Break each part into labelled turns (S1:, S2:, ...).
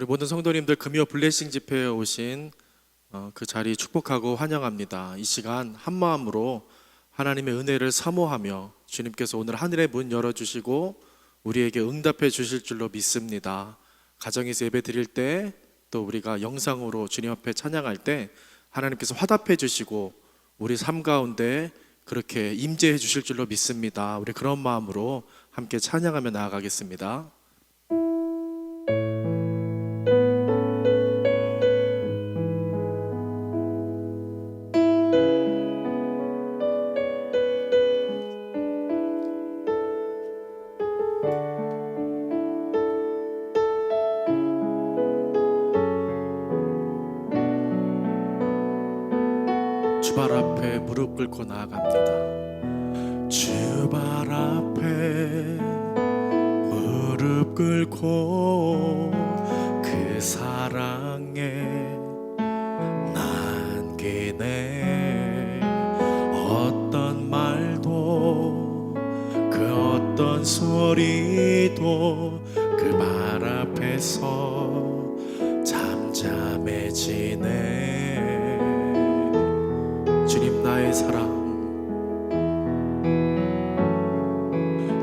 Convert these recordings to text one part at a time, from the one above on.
S1: 우리 모든 성도님들 금요 블레싱 집회에 오신 그 자리 축복하고 환영합니다. 이 시간 한 마음으로 하나님의 은혜를 사모하며 주님께서 오늘 하늘의 문 열어주시고 우리에게 응답해 주실 줄로 믿습니다. 가정에서 예배 드릴 때, 또 우리가 영상으로 주님 앞에 찬양할 때 하나님께서 화답해 주시고 우리 삶 가운데 그렇게 임재해 주실 줄로 믿습니다. 우리 그런 마음으로 함께 찬양하며 나아가겠습니다. 주발 앞에 무릎 꿇고 나아갑니다. 주발 앞에 무릎 꿇고 그 사랑에 남기네. 어떤 말도 그 어떤 소리도 그 말 앞에서 잠잠해지네. 주님 나의 사랑,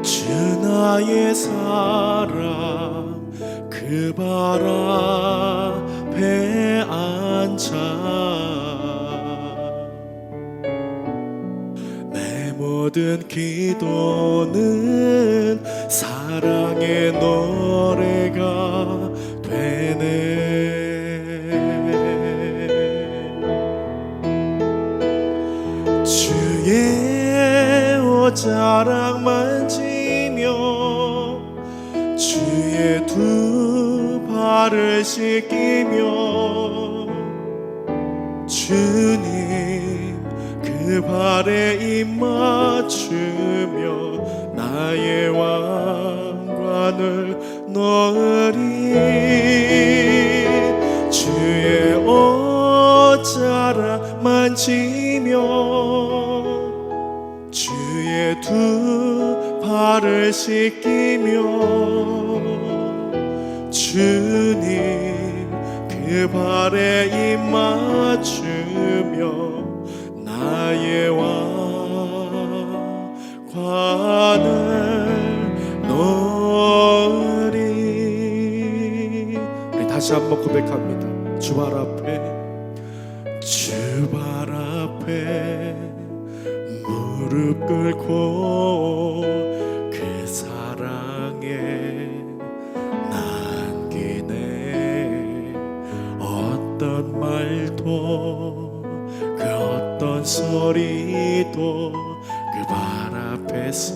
S1: 주 나의 사랑, 그 발 앞에 앉아 내 모든 기도는 사랑의 노래가 되네. 주의 옷자락 만지며 주의 두 발을 씻기며 주님 그 발에 입 맞추며 나의 왕관을 놓으리. 주의 옷자락 만지며 주의 두 발을 씻기며 주님 그 발에 입 맞추며 나의 왕관을 놓으리. 우리 다시 한번 고백합니다. 주발 앞에, 주발 앞에 무릎 꿇고 그 사랑에 남기네. 어떤 말도 그 어떤 소리도 그 발 앞에서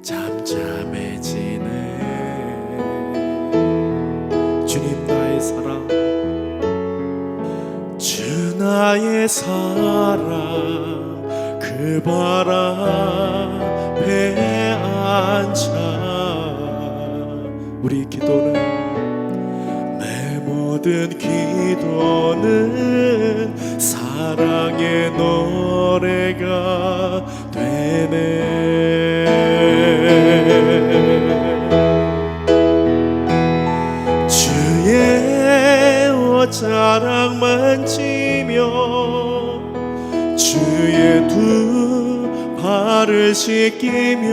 S1: 잠잠해지네. 주님 나의 사랑, 주 나의 사랑, 그 발 앞에 앉아 우리 기도는, 내 모든 기도는 사랑의 노래가 되네. 주의 옷자락 만지며 주의 두 발을 씻기며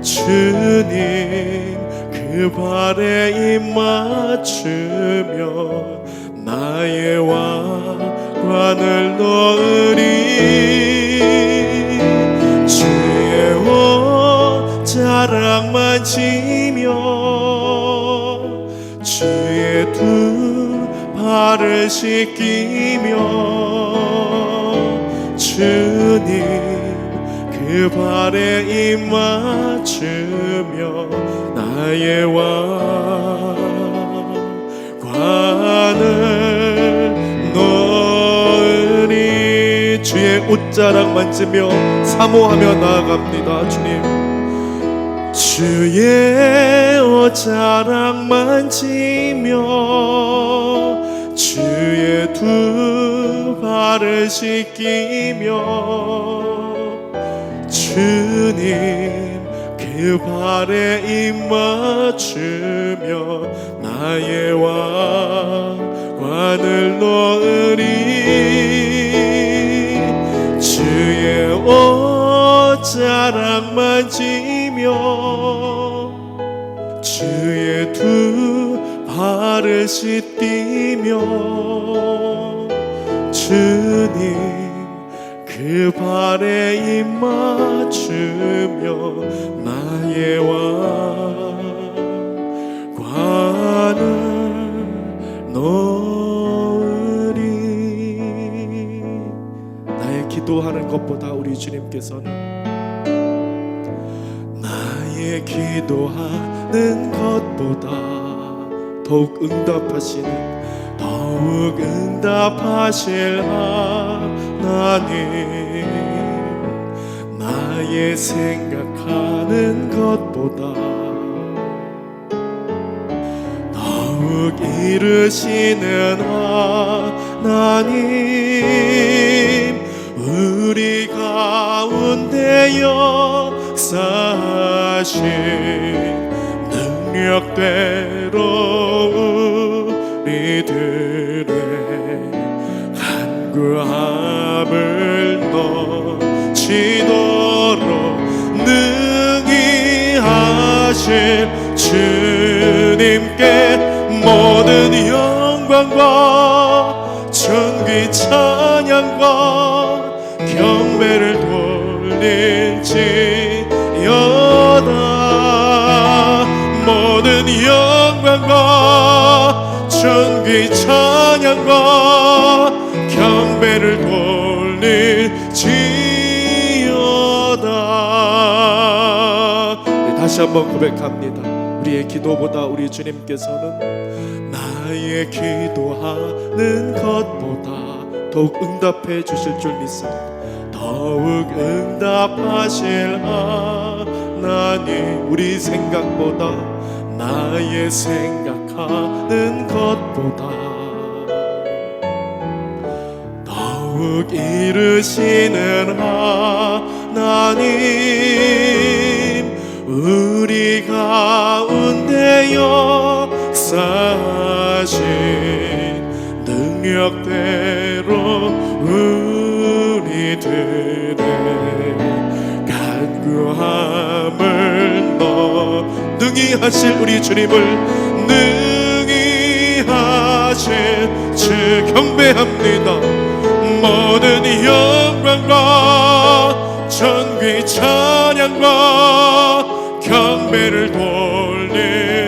S1: 주님 그 발에 입 맞추며 나의 왕관을 놓으리. 주의 옷자락 만지며 주의 두 발을 씻기며 주님 그 발에 입 맞추며 나의 왕관을 놓으리. 주의 옷자락 만지며 사모하며 나아갑니다. 주님, 주의 옷자락 만지며 주의 두 발을 씻기며 주님 그 그 발에 입 맞추며 나의 왕관을 놓으리. 주의 옷자락 만지며 주의 두 발을 씻기며 주님 그 발에 입 맞추며 나의 왕관을 놓으리. 나의 기도하는 것보다 우리 주님께서는 나의 기도하는 것보다 더욱 응답하실 하나님, 나의 생각하는 것보다 더욱 이르시는 하나님, 우리 가운데 역사하신 능력대로 우리들의 간구함을 넘치도록 능히 하실 주님께 모든 영광과 존귀 찬양과 경배를 돌릴지어다. 모든 영광과 존귀 찬양과 경배를 돌릴지어다. 다시 한번 고백합니다. 우리의 기도보다 우리 주님께서는 나의 기도하는 것보다 더욱 응답해 주실 줄 믿습니다. 더욱 응답하실 하나님, 우리 생각보다 나의 생각하는 것보다 더욱 이르시는 하나님, 우리 가운데 역사하신 능력대로 우리들의 간구함을 능히 하실 우리 주님을 능히 하실 주 경배합니다. 모든 영광과 존귀 찬양과 경배를 돌릴지어다.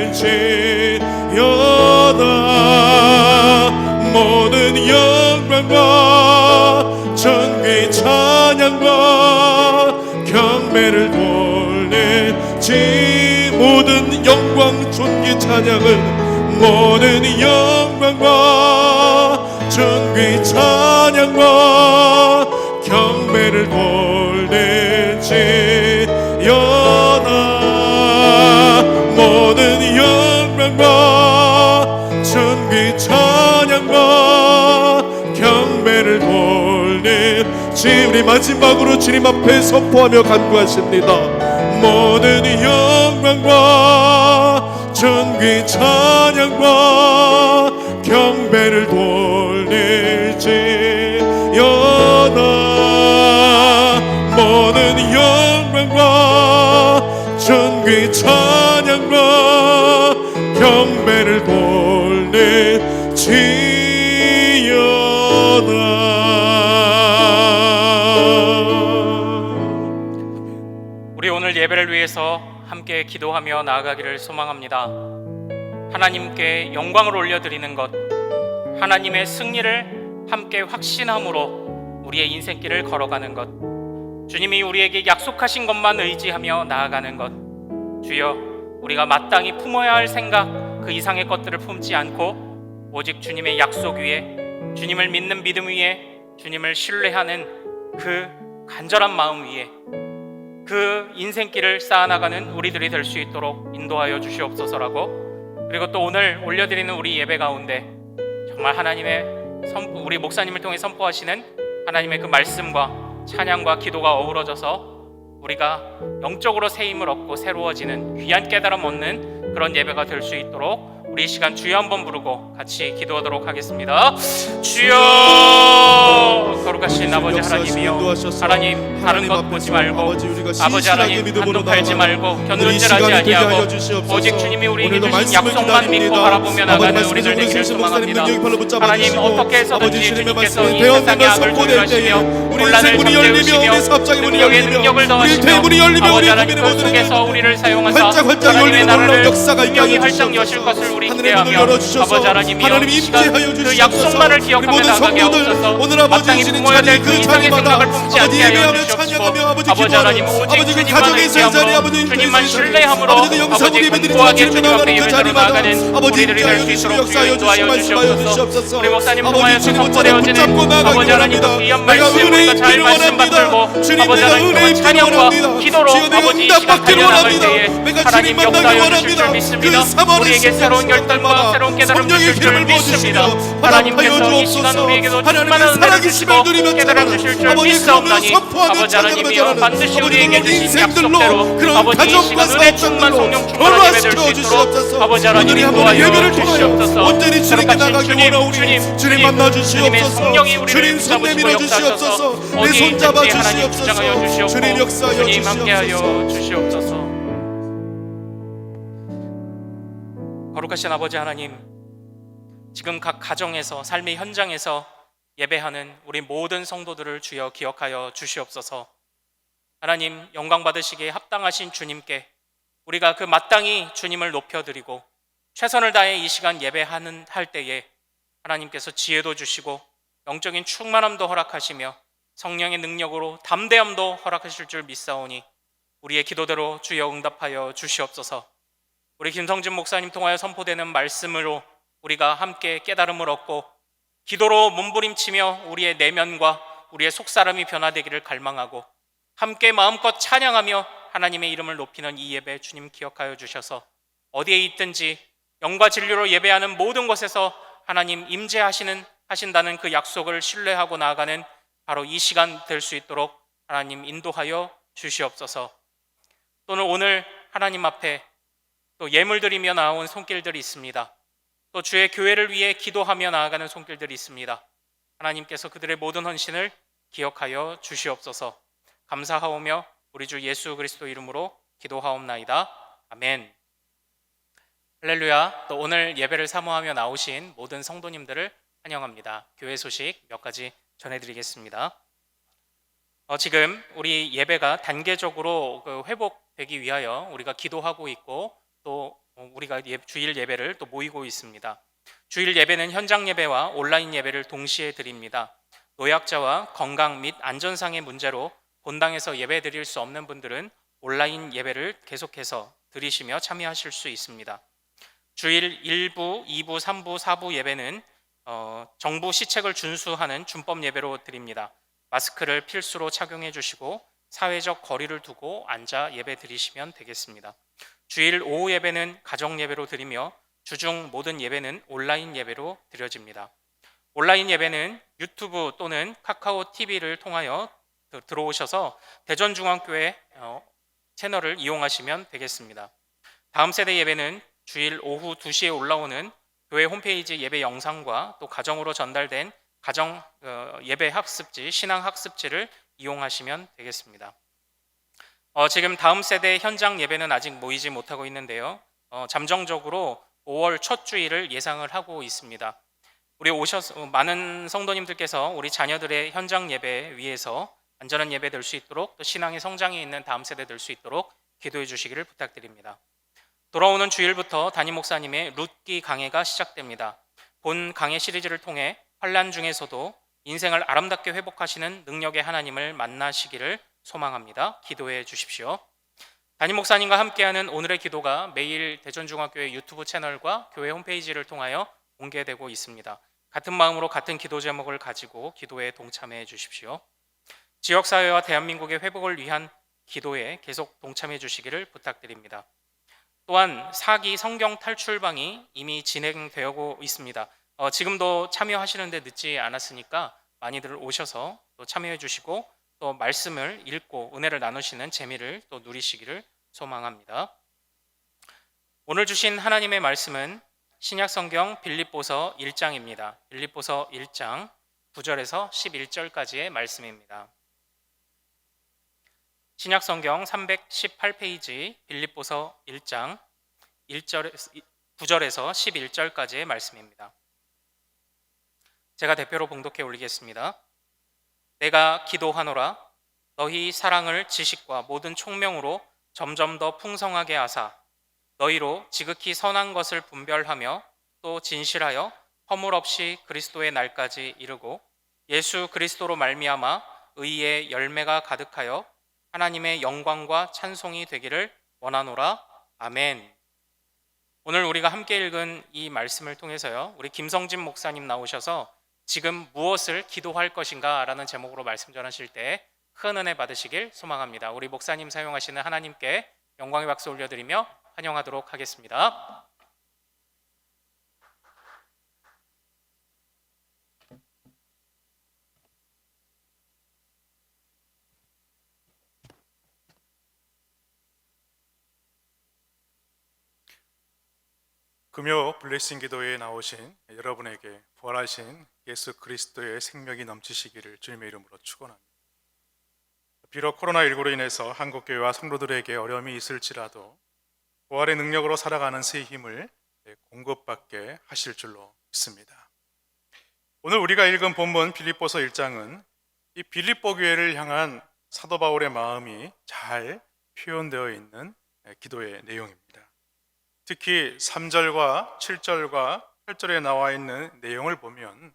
S1: 모든 영광과 존귀 찬양과 경배를 돌릴지. 모든 영광 존귀 찬양은 모든 영광과 존귀 찬양과 경배를 돌릴지어다. 모든 영광과 존귀 찬양과 경배를 돌릴지. 우리 마지막으로 주님 앞에 선포하며 간구하십니다. 모든 영광과 존귀 찬양과 경배를 돌릴지어다. 모든 영광과 존귀 찬양과 경배를 돌릴지어다.
S2: 우리 오늘 예배를 위해서 함께 기도하며 나아가기를 소망합니다. 하나님께 영광을 올려드리는 것, 하나님의 승리를 함께 확신함으로 우리의 인생길을 걸어가는 것, 주님이 우리에게 약속하신 것만 의지하며 나아가는 것, 주여 우리가 마땅히 품어야 할 생각 그 이상의 것들을 품지 않고 오직 주님의 약속 위에, 주님을 믿는 믿음 위에, 주님을 신뢰하는 그 간절한 마음 위에 그 인생길을 쌓아나가는 우리들이 될 수 있도록 인도하여 주시옵소서라고, 그리고 또 오늘 올려드리는 우리 예배 가운데 정말 하나님의 우리 목사님을 통해 선포하시는 하나님의 그 말씀과 찬양과 기도가 어우러져서 우리가 영적으로 새 힘을 얻고 새로워지는 귀한 깨달음 얻는 그런 예배가 될 수 있도록 우리 이 시간 주여 한번 부르고 같이 기도하도록 하겠습니다. 주여! 거룩하신 아버지 하나님이여, 하나님 다른 것 보지 말고 아버지 하나님 한도 팔지 말고 견눈질하지 아니하고 오직 주님이 우리에게 주신 약속만 믿고 바라보며 나가는 우리들 되기를 소망합니다. 하나님 어떻게 해서든지 주님께서 이 세상의 악을 조율하시며 혼란을 잠재우시며 능력에 능력을 더하시며 아버지 하나님 그 속에서 우리를 사용하사 하나님의 나라를 분명히 활짝 여실 것을 우리 기대하며 아버지 하나님이여 이 시간 그 약속만을 기억하며 나가게 하옵소서. 마땅히 품어야 될 그 이상의 생각을 품지 않게 하여 주시옵시고 아버지 하나님 오직 주님만 의지함으로 주님만 신뢰함으로 아버지 공고하게 주님 앞에 예배드려 나아가는 우리들이 될 수 있도록 주여 인도하여 주시옵소서. 우리 목사님 통하여서 선포되어지는 아버지 하나님 그 귀한 말씀 우리가 잘 말씀 받들고 아버지 하나님 그 찬양과 기도로 아버지 이 시간 달려나갈 때에 하나님 역사하여 주실 줄 믿습니다. 우리에게 새로운 결단과 새로운 깨달음 주실 줄 믿습니다. 하나님께서 이 시간 우리에게도 충만한 은혜를 주시고 깨달음 주실 줄 믿사옵나니 아버지 하나님이여 반드시 우리에게 주신 약속대로 아버지 이 시간 은혜 충만 성령 충만한 예배 될 수 있도록 아버지 하나님 인도하여 주시옵소서. 거룩하신 주님 주님의 성령이 우리를 붙잡으시고 역사하셔서 어디에 있든지 하나님 주장하여 주시옵고 주님 함께하여 주시옵소서. 거룩하신 아버지 하나님, 지금 각 가정에서 삶의 현장에서 예배하는 우리 모든 성도들을 주여 기억하여 주시옵소서. 하나님 영광 받으시기에 합당하신 주님께 우리가 그 마땅히 주님을 높여드리고 최선을 다해 이 시간 예배하는 할 때에 하나님께서 지혜도 주시고 영적인 충만함도 허락하시며 성령의 능력으로 담대함도 허락하실 줄 믿사오니 우리의 기도대로 주여 응답하여 주시옵소서. 우리 김성진 목사님 통하여 선포되는 말씀으로 우리가 함께 깨달음을 얻고 기도로 몸부림치며 우리의 내면과 우리의 속사람이 변화되기를 갈망하고 함께 마음껏 찬양하며 하나님의 이름을 높이는 이 예배 주님 기억하여 주셔서 어디에 있든지 영과 진리로 예배하는 모든 곳에서 하나님 임재하신다는 그 약속을 신뢰하고 나아가는 바로 이 시간 될 수 있도록 하나님 인도하여 주시옵소서. 또는 오늘 하나님 앞에 또 예물 드리며 나온 손길들이 있습니다. 또 주의 교회를 위해 기도하며 나아가는 손길들이 있습니다. 하나님께서 그들의 모든 헌신을 기억하여 주시옵소서. 감사하오며 우리 주 예수 그리스도 이름으로 기도하옵나이다. 아멘. 할렐루야. 또 오늘 예배를 사모하며 나오신 모든 성도님들을 환영합니다. 교회 소식 몇 가지 전해드리겠습니다. 지금 우리 예배가 단계적으로 회복되기 위하여 우리가 기도하고 있고 또 우리가 주일 예배를 또 모이고 있습니다. 주일 예배는 현장 예배와 온라인 예배를 동시에 드립니다. 노약자와 건강 및 안전상의 문제로 본당에서 예배 드릴 수 없는 분들은 온라인 예배를 계속해서 드리시며 참여하실 수 있습니다. 주일 1부, 2부, 3부, 4부 예배는 정부 시책을 준수하는 준법 예배로 드립니다. 마스크를 필수로 착용해 주시고 사회적 거리를 두고 앉아 예배 드리시면 되겠습니다. 주일 오후 예배는 가정 예배로 드리며 주중 모든 예배는 온라인 예배로 드려집니다. 온라인 예배는 유튜브 또는 카카오 TV를 통하여 들어오셔서 대전중앙교회 채널을 이용하시면 되겠습니다. 다음 세대 예배는 주일 오후 2시에 올라오는 교회 홈페이지 예배 영상과 또 가정으로 전달된 가정 예배 학습지, 신앙 학습지를 이용하시면 되겠습니다. 지금 다음 세대 현장 예배는 아직 모이지 못하고 있는데요. 잠정적으로 5월 첫 주일을 예상을 하고 있습니다. 우리 많은 성도님들께서 우리 자녀들의 현장 예배 위해서 안전한 예배 될 수 있도록 또 신앙의 성장이 있는 다음 세대 될 수 있도록 기도해 주시기를 부탁드립니다. 돌아오는 주일부터 담임 목사님의 룻기 강해가 시작됩니다. 본 강해 시리즈를 통해 환난 중에서도 인생을 아름답게 회복하시는 능력의 하나님을 만나시기를 소망합니다. 기도해 주십시오. 담임 목사님과 함께하는 오늘의 기도가 매일 대전중앙교회 유튜브 채널과 교회 홈페이지를 통하여 공개되고 있습니다. 같은 마음으로 같은 기도 제목을 가지고 기도에 동참해 주십시오. 지역사회와 대한민국의 회복을 위한 기도에 계속 동참해 주시기를 부탁드립니다. 또한 4기 성경 탈출방이 이미 진행되고 있습니다. 지금도 참여하시는데 늦지 않았으니까 많이들 오셔서 또 참여해 주시고 또 말씀을 읽고 은혜를 나누시는 재미를 또 누리시기를 소망합니다. 오늘 주신 하나님의 말씀은 신약성경 빌립보서 1장입니다. 빌립보서 1장 9절에서 11절까지의 말씀입니다. 신약성경 318페이지 빌립보서 1장 9절에서 11절까지의 말씀입니다. 제가 대표로 봉독해 올리겠습니다. 내가 기도하노라 너희 사랑을 지식과 모든 총명으로 점점 더 풍성하게 하사 너희로 지극히 선한 것을 분별하며 또 진실하여 허물 없이 그리스도의 날까지 이르고 예수 그리스도로 말미암아 의의 열매가 가득하여 하나님의 영광과 찬송이 되기를 원하노라. 아멘. 오늘 우리가 함께 읽은 이 말씀을 통해서요, 우리 김성진 목사님 나오셔서 지금 무엇을 기도할 것인가 라는 제목으로 말씀 전하실 때 큰 은혜 받으시길 소망합니다. 우리 목사님 사용하시는 하나님께 영광의 박수 올려드리며 환영하도록 하겠습니다.
S3: 금요 블레싱 기도회에 나오신 여러분에게 부활하신 예수 그리스도의 생명이 넘치시기를 주님의 이름으로 축원합니다. 비록 코로나19로 인해서 한국교회와 성도들에게 어려움이 있을지라도 부활의 능력으로 살아가는 새 힘을 공급받게 하실 줄로 믿습니다. 오늘 우리가 읽은 본문 빌립보서 1장은 이 빌립보 교회를 향한 사도 바울의 마음이 잘 표현되어 있는 기도의 내용입니다. 특히 3절과 7절과 8절에 나와 있는 내용을 보면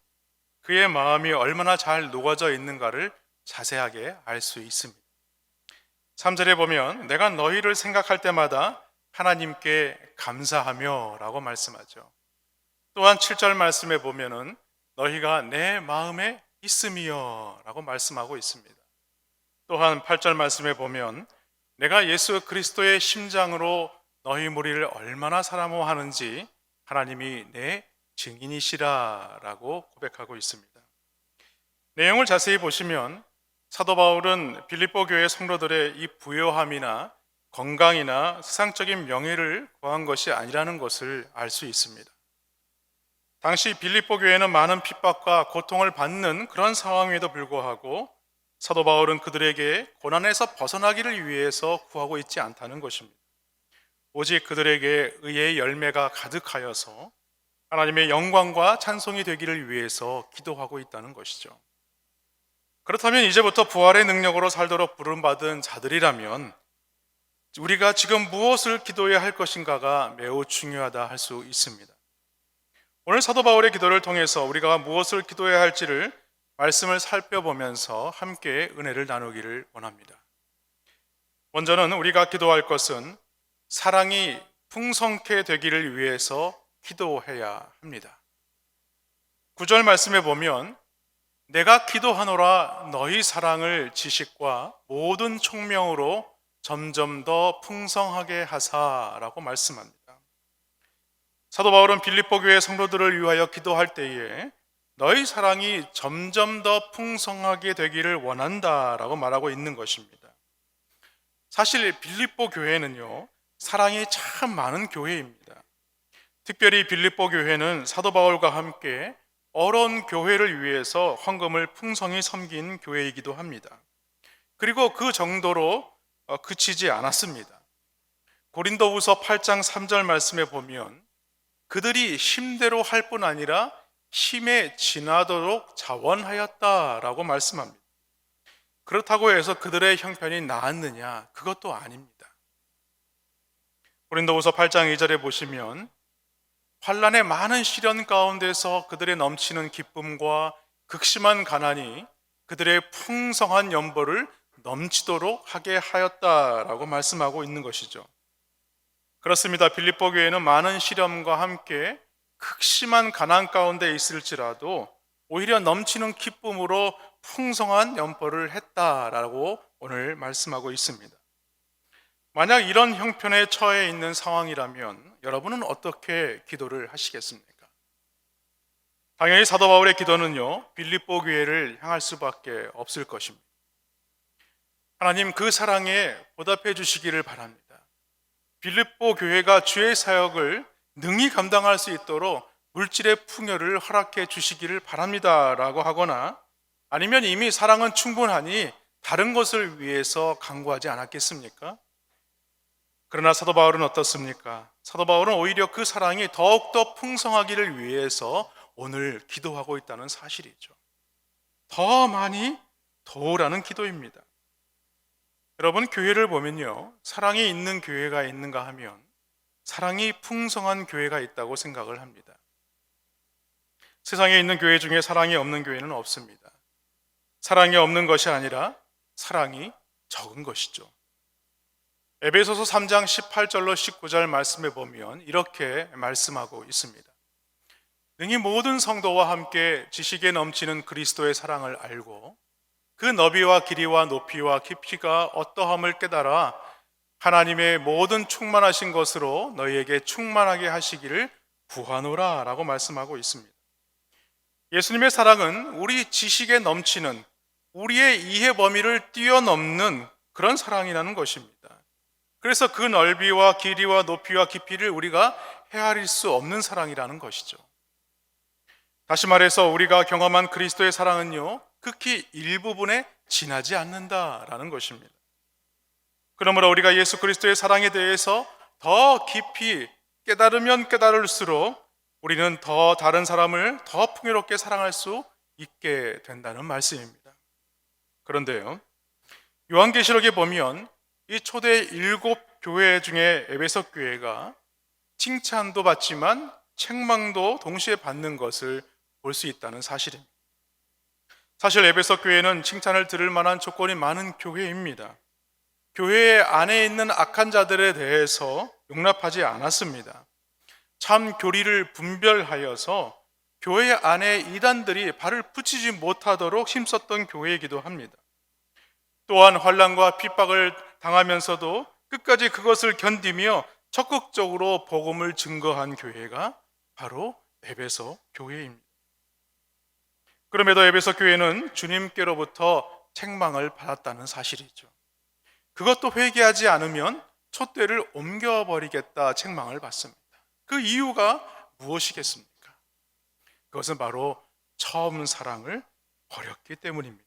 S3: 그의 마음이 얼마나 잘 녹아져 있는가를 자세하게 알 수 있습니다. 3절에 보면 내가 너희를 생각할 때마다 하나님께 감사하며 라고 말씀하죠. 또한 7절 말씀에 보면은 너희가 내 마음에 있음이여 라고 말씀하고 있습니다. 또한 8절 말씀에 보면 내가 예수 그리스도의 심장으로 너희 무리를 얼마나 사랑하는지 하나님이 내 증인이시라 라고 고백하고 있습니다. 내용을 자세히 보시면 사도 바울은 빌립보 교회 성도들의 이 부요함이나 건강이나 세상적인 명예를 구한 것이 아니라는 것을 알 수 있습니다. 당시 빌립보 교회는 많은 핍박과 고통을 받는 그런 상황에도 불구하고 사도 바울은 그들에게 고난에서 벗어나기를 위해서 구하고 있지 않다는 것입니다. 오직 그들에게 의의 열매가 가득하여서 하나님의 영광과 찬송이 되기를 위해서 기도하고 있다는 것이죠. 그렇다면 이제부터 부활의 능력으로 살도록 부름받은 자들이라면 우리가 지금 무엇을 기도해야 할 것인가가 매우 중요하다 할 수 있습니다. 오늘 사도 바울의 기도를 통해서 우리가 무엇을 기도해야 할지를 말씀을 살펴보면서 함께 은혜를 나누기를 원합니다. 먼저는 우리가 기도할 것은 사랑이 풍성케 되기를 위해서 기도해야 합니다. 9절 말씀에 보면 내가 기도하노라 너희 사랑을 지식과 모든 총명으로 점점 더 풍성하게 하사라고 말씀합니다. 사도 바울은 빌립보 교회 성도들을 위하여 기도할 때에 너희 사랑이 점점 더 풍성하게 되기를 원한다라고 말하고 있는 것입니다. 사실 빌립보 교회는요, 사랑이 참 많은 교회입니다. 특별히 빌립보 교회는 사도 바울과 함께 어려운 교회를 위해서 헌금을 풍성히 섬긴 교회이기도 합니다. 그리고 그 정도로 그치지 않았습니다. 고린도후서 8장 3절 말씀에 보면 그들이 힘대로 할 뿐 아니라 힘에 지나도록 자원하였다라고 말씀합니다. 그렇다고 해서 그들의 형편이 나았느냐? 그것도 아닙니다. 고린도후서 8장 2절에 보시면 환난의 많은 시련 가운데서 그들의 넘치는 기쁨과 극심한 가난이 그들의 풍성한 연보를 넘치도록 하게 하였다라고 말씀하고 있는 것이죠. 그렇습니다. 빌립보 교회는 많은 시련과 함께 극심한 가난 가운데 있을지라도 오히려 넘치는 기쁨으로 풍성한 연보를 했다라고 오늘 말씀하고 있습니다. 만약 이런 형편에 처해 있는 상황이라면 여러분은 어떻게 기도를 하시겠습니까? 당연히 사도 바울의 기도는요, 빌립보 교회를 향할 수밖에 없을 것입니다. 하나님 그 사랑에 보답해 주시기를 바랍니다. 빌립보 교회가 주의 사역을 능히 감당할 수 있도록 물질의 풍요를 허락해 주시기를 바랍니다라고 하거나, 아니면 이미 사랑은 충분하니 다른 것을 위해서 간구하지 않았겠습니까? 그러나 사도 바울은 어떻습니까? 사도 바울은 오히려 그 사랑이 더욱더 풍성하기를 위해서 오늘 기도하고 있다는 사실이죠. 더 많이 도우라는 기도입니다. 여러분, 교회를 보면요, 사랑이 있는 교회가 있는가 하면 사랑이 풍성한 교회가 있다고 생각을 합니다. 세상에 있는 교회 중에 사랑이 없는 교회는 없습니다. 사랑이 없는 것이 아니라 사랑이 적은 것이죠. 에베소서 3장 18절로 19절 말씀에 보면 이렇게 말씀하고 있습니다. 능히 모든 성도와 함께 지식에 넘치는 그리스도의 사랑을 알고 그 너비와 길이와 높이와 깊이가 어떠함을 깨달아 하나님의 모든 충만하신 것으로 너희에게 충만하게 하시기를 구하노라 라고 말씀하고 있습니다. 예수님의 사랑은 우리 지식에 넘치는, 우리의 이해 범위를 뛰어넘는 그런 사랑이라는 것입니다. 그래서 그 넓이와 길이와 높이와 깊이를 우리가 헤아릴 수 없는 사랑이라는 것이죠. 다시 말해서 우리가 경험한 그리스도의 사랑은요, 극히 일부분에 지나지 않는다라는 것입니다. 그러므로 우리가 예수 그리스도의 사랑에 대해서 더 깊이 깨달으면 깨달을수록 우리는 더 다른 사람을 더 풍요롭게 사랑할 수 있게 된다는 말씀입니다. 그런데요, 요한계시록에 보면 이 초대 7교회 중에 에베소 교회가 칭찬도 받지만 책망도 동시에 받는 것을 볼 수 있다는 사실입니다. 사실 에베소 교회는 칭찬을 들을 만한 조건이 많은 교회입니다. 교회 안에 있는 악한 자들에 대해서 용납하지 않았습니다. 참 교리를 분별하여서 교회 안에 이단들이 발을 붙이지 못하도록 힘썼던 교회이기도 합니다. 또한 환난과 핍박을 당하면서도 끝까지 그것을 견디며 적극적으로 복음을 증거한 교회가 바로 에베소 교회입니다. 그럼에도 에베소 교회는 주님께로부터 책망을 받았다는 사실이죠. 그것도 회개하지 않으면 촛대를 옮겨버리겠다 책망을 받습니다. 그 이유가 무엇이겠습니까? 그것은 바로 처음 사랑을 버렸기 때문입니다.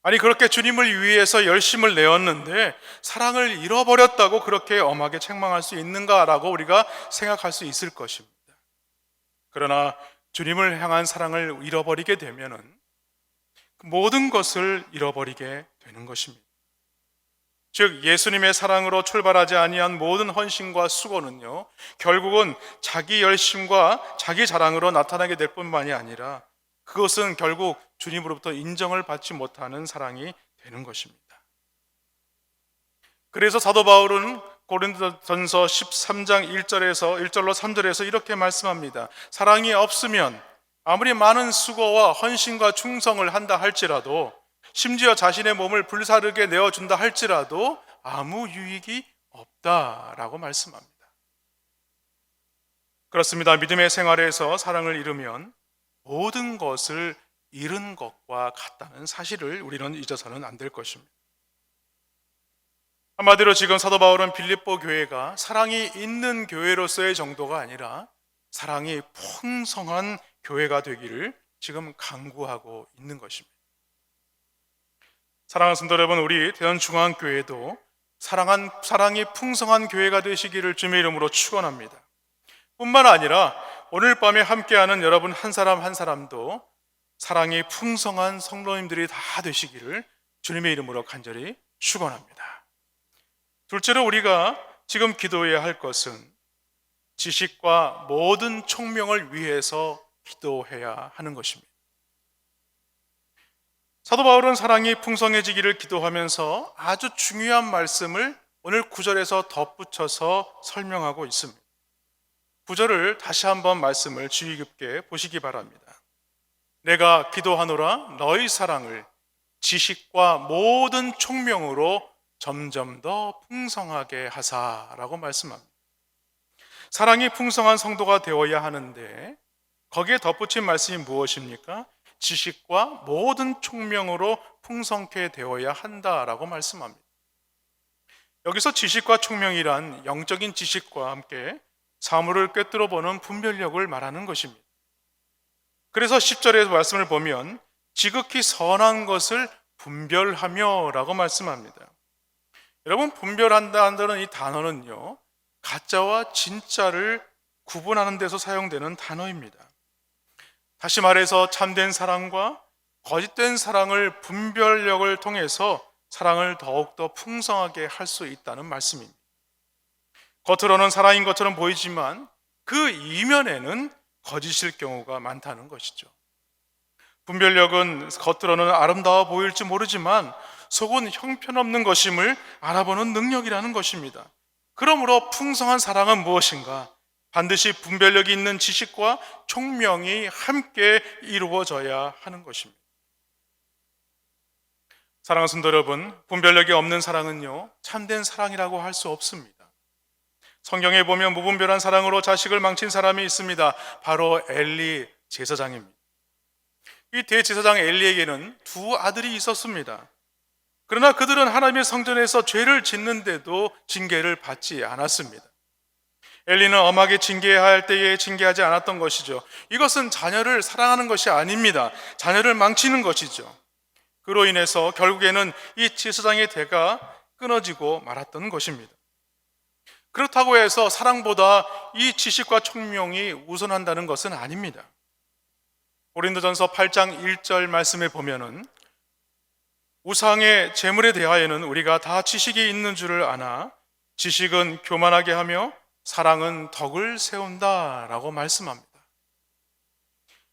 S3: 아니, 그렇게 주님을 위해서 열심을 내었는데 사랑을 잃어버렸다고 그렇게 엄하게 책망할 수 있는가라고 우리가 생각할 수 있을 것입니다. 그러나 주님을 향한 사랑을 잃어버리게 되면은 모든 것을 잃어버리게 되는 것입니다. 즉, 예수님의 사랑으로 출발하지 아니한 모든 헌신과 수고는요, 결국은 자기 열심과 자기 자랑으로 나타나게 될 뿐만이 아니라 그것은 결국 주님으로부터 인정을 받지 못하는 사랑이 되는 것입니다. 그래서 사도 바울은 고린도전서 13장 1절로 3절에서 이렇게 말씀합니다. 사랑이 없으면 아무리 많은 수고와 헌신과 충성을 한다 할지라도, 심지어 자신의 몸을 불사르게 내어준다 할지라도 아무 유익이 없다라고 말씀합니다. 그렇습니다. 믿음의 생활에서 사랑을 잃으면 모든 것을 잃은 것과 같다는 사실을 우리는 잊어서는 안 될 것입니다. 한마디로 지금 사도 바울은 빌립보 교회가 사랑이 있는 교회로서의 정도가 아니라 사랑이 풍성한 교회가 되기를 지금 강구하고 있는 것입니다. 사랑하는 성도 여러분, 우리 대전중앙교회도 사랑이 풍성한 교회가 되시기를 주님의 이름으로 축원합니다. 뿐만 아니라 오늘 밤에 함께하는 여러분 한 사람 한 사람도 사랑이 풍성한 성도님들이 다 되시기를 주님의 이름으로 간절히 축원합니다. 둘째로 우리가 지금 기도해야 할 것은 지식과 모든 총명을 위해서 기도해야 하는 것입니다. 사도 바울은 사랑이 풍성해지기를 기도하면서 아주 중요한 말씀을 오늘 9절에서 덧붙여서 설명하고 있습니다. 9절을 다시 한번 말씀을 주의 깊게 보시기 바랍니다. 내가 기도하노라 너희 사랑을 지식과 모든 총명으로 점점 더 풍성하게 하사라고 말씀합니다. 사랑이 풍성한 성도가 되어야 하는데 거기에 덧붙인 말씀이 무엇입니까? 지식과 모든 총명으로 풍성케 되어야 한다라고 말씀합니다. 여기서 지식과 총명이란 영적인 지식과 함께 사물을 꿰뚫어 보는 분별력을 말하는 것입니다. 그래서 10절의 말씀을 보면 지극히 선한 것을 분별하며 라고 말씀합니다. 여러분, 분별한다는 이 단어는요, 가짜와 진짜를 구분하는 데서 사용되는 단어입니다. 다시 말해서 참된 사랑과 거짓된 사랑을 분별력을 통해서 사랑을 더욱더 풍성하게 할 수 있다는 말씀입니다. 겉으로는 사랑인 것처럼 보이지만 그 이면에는 거짓일 경우가 많다는 것이죠. 분별력은 겉으로는 아름다워 보일지 모르지만 속은 형편없는 것임을 알아보는 능력이라는 것입니다. 그러므로 풍성한 사랑은 무엇인가? 반드시 분별력이 있는 지식과 총명이 함께 이루어져야 하는 것입니다. 사랑하는 성도 여러분, 분별력이 없는 사랑은요, 참된 사랑이라고 할 수 없습니다. 성경에 보면 무분별한 사랑으로 자식을 망친 사람이 있습니다. 바로 엘리 제사장입니다. 이 대제사장 엘리에게는 두 아들이 있었습니다. 그러나 그들은 하나님의 성전에서 죄를 짓는데도 징계를 받지 않았습니다. 엘리는 엄하게 징계해야 할 때에 징계하지 않았던 것이죠. 이것은 자녀를 사랑하는 것이 아닙니다. 자녀를 망치는 것이죠. 그로 인해서 결국에는 이 제사장의 대가 끊어지고 말았던 것입니다. 그렇다고 해서 사랑보다 이 지식과 총명이 우선한다는 것은 아닙니다. 고린도전서 8장 1절 말씀에 보면은 우상의 재물에 대하여는 우리가 다 지식이 있는 줄을 아나 지식은 교만하게 하며 사랑은 덕을 세운다라고 말씀합니다.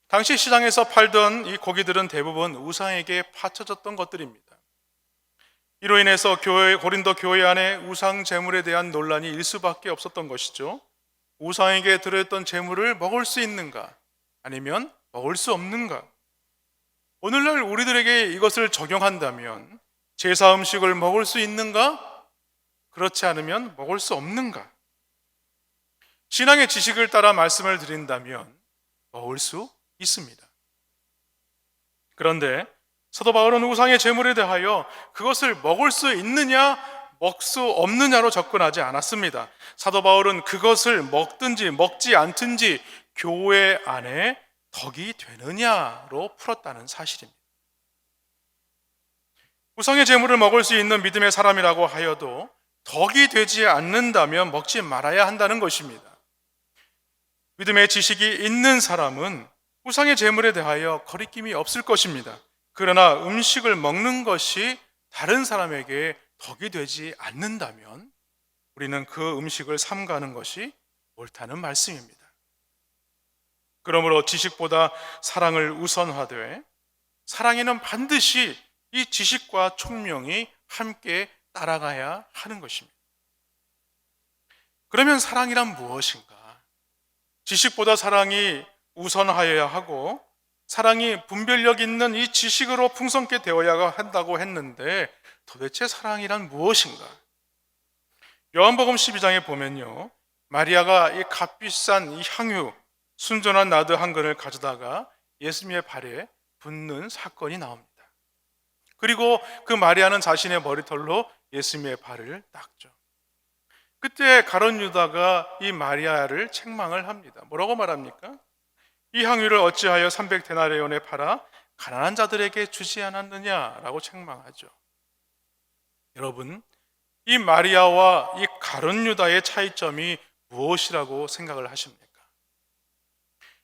S3: 당시 시장에서 팔던 이 고기들은 대부분 우상에게 바쳐졌던 것들입니다. 이로 인해서 고린도 교회 안에 우상 재물에 대한 논란이 일 수밖에 없었던 것이죠. 우상에게 들어있던 재물을 먹을 수 있는가? 아니면 먹을 수 없는가? 오늘날 우리들에게 이것을 적용한다면 제사 음식을 먹을 수 있는가? 그렇지 않으면 먹을 수 없는가? 신앙의 지식을 따라 말씀을 드린다면 먹을 수 있습니다. 그런데 사도 바울은 우상의 제물에 대하여 그것을 먹을 수 있느냐 먹을 수 없느냐로 접근하지 않았습니다. 사도 바울은 그것을 먹든지 먹지 않든지 교회 안에 덕이 되느냐로 풀었다는 사실입니다. 우상의 제물을 먹을 수 있는 믿음의 사람이라고 하여도 덕이 되지 않는다면 먹지 말아야 한다는 것입니다. 믿음의 지식이 있는 사람은 우상의 제물에 대하여 거리낌이 없을 것입니다. 그러나 음식을 먹는 것이 다른 사람에게 덕이 되지 않는다면 우리는 그 음식을 삼가는 것이 옳다는 말씀입니다. 그러므로 지식보다 사랑을 우선하되 사랑에는 반드시 이 지식과 총명이 함께 따라가야 하는 것입니다. 그러면 사랑이란 무엇인가? 지식보다 사랑이 우선하여야 하고 사랑이 분별력 있는 이 지식으로 풍성케 되어야 한다고 했는데 도대체 사랑이란 무엇인가? 요한복음 12장에 보면요, 마리아가 이 값비싼 이 향유 순전한 나드 한 근을 가져다가 예수님의 발에 붓는 사건이 나옵니다. 그리고 그 마리아는 자신의 머리털로 예수님의 발을 닦죠. 그때 가룟 유다가 이 마리아를 책망을 합니다. 뭐라고 말합니까? 이 향유를 어찌하여 300데나리온에 팔아 가난한 자들에게 주지 않았느냐라고 책망하죠. 여러분, 이 마리아와 이 가룟 유다의 차이점이 무엇이라고 생각을 하십니까?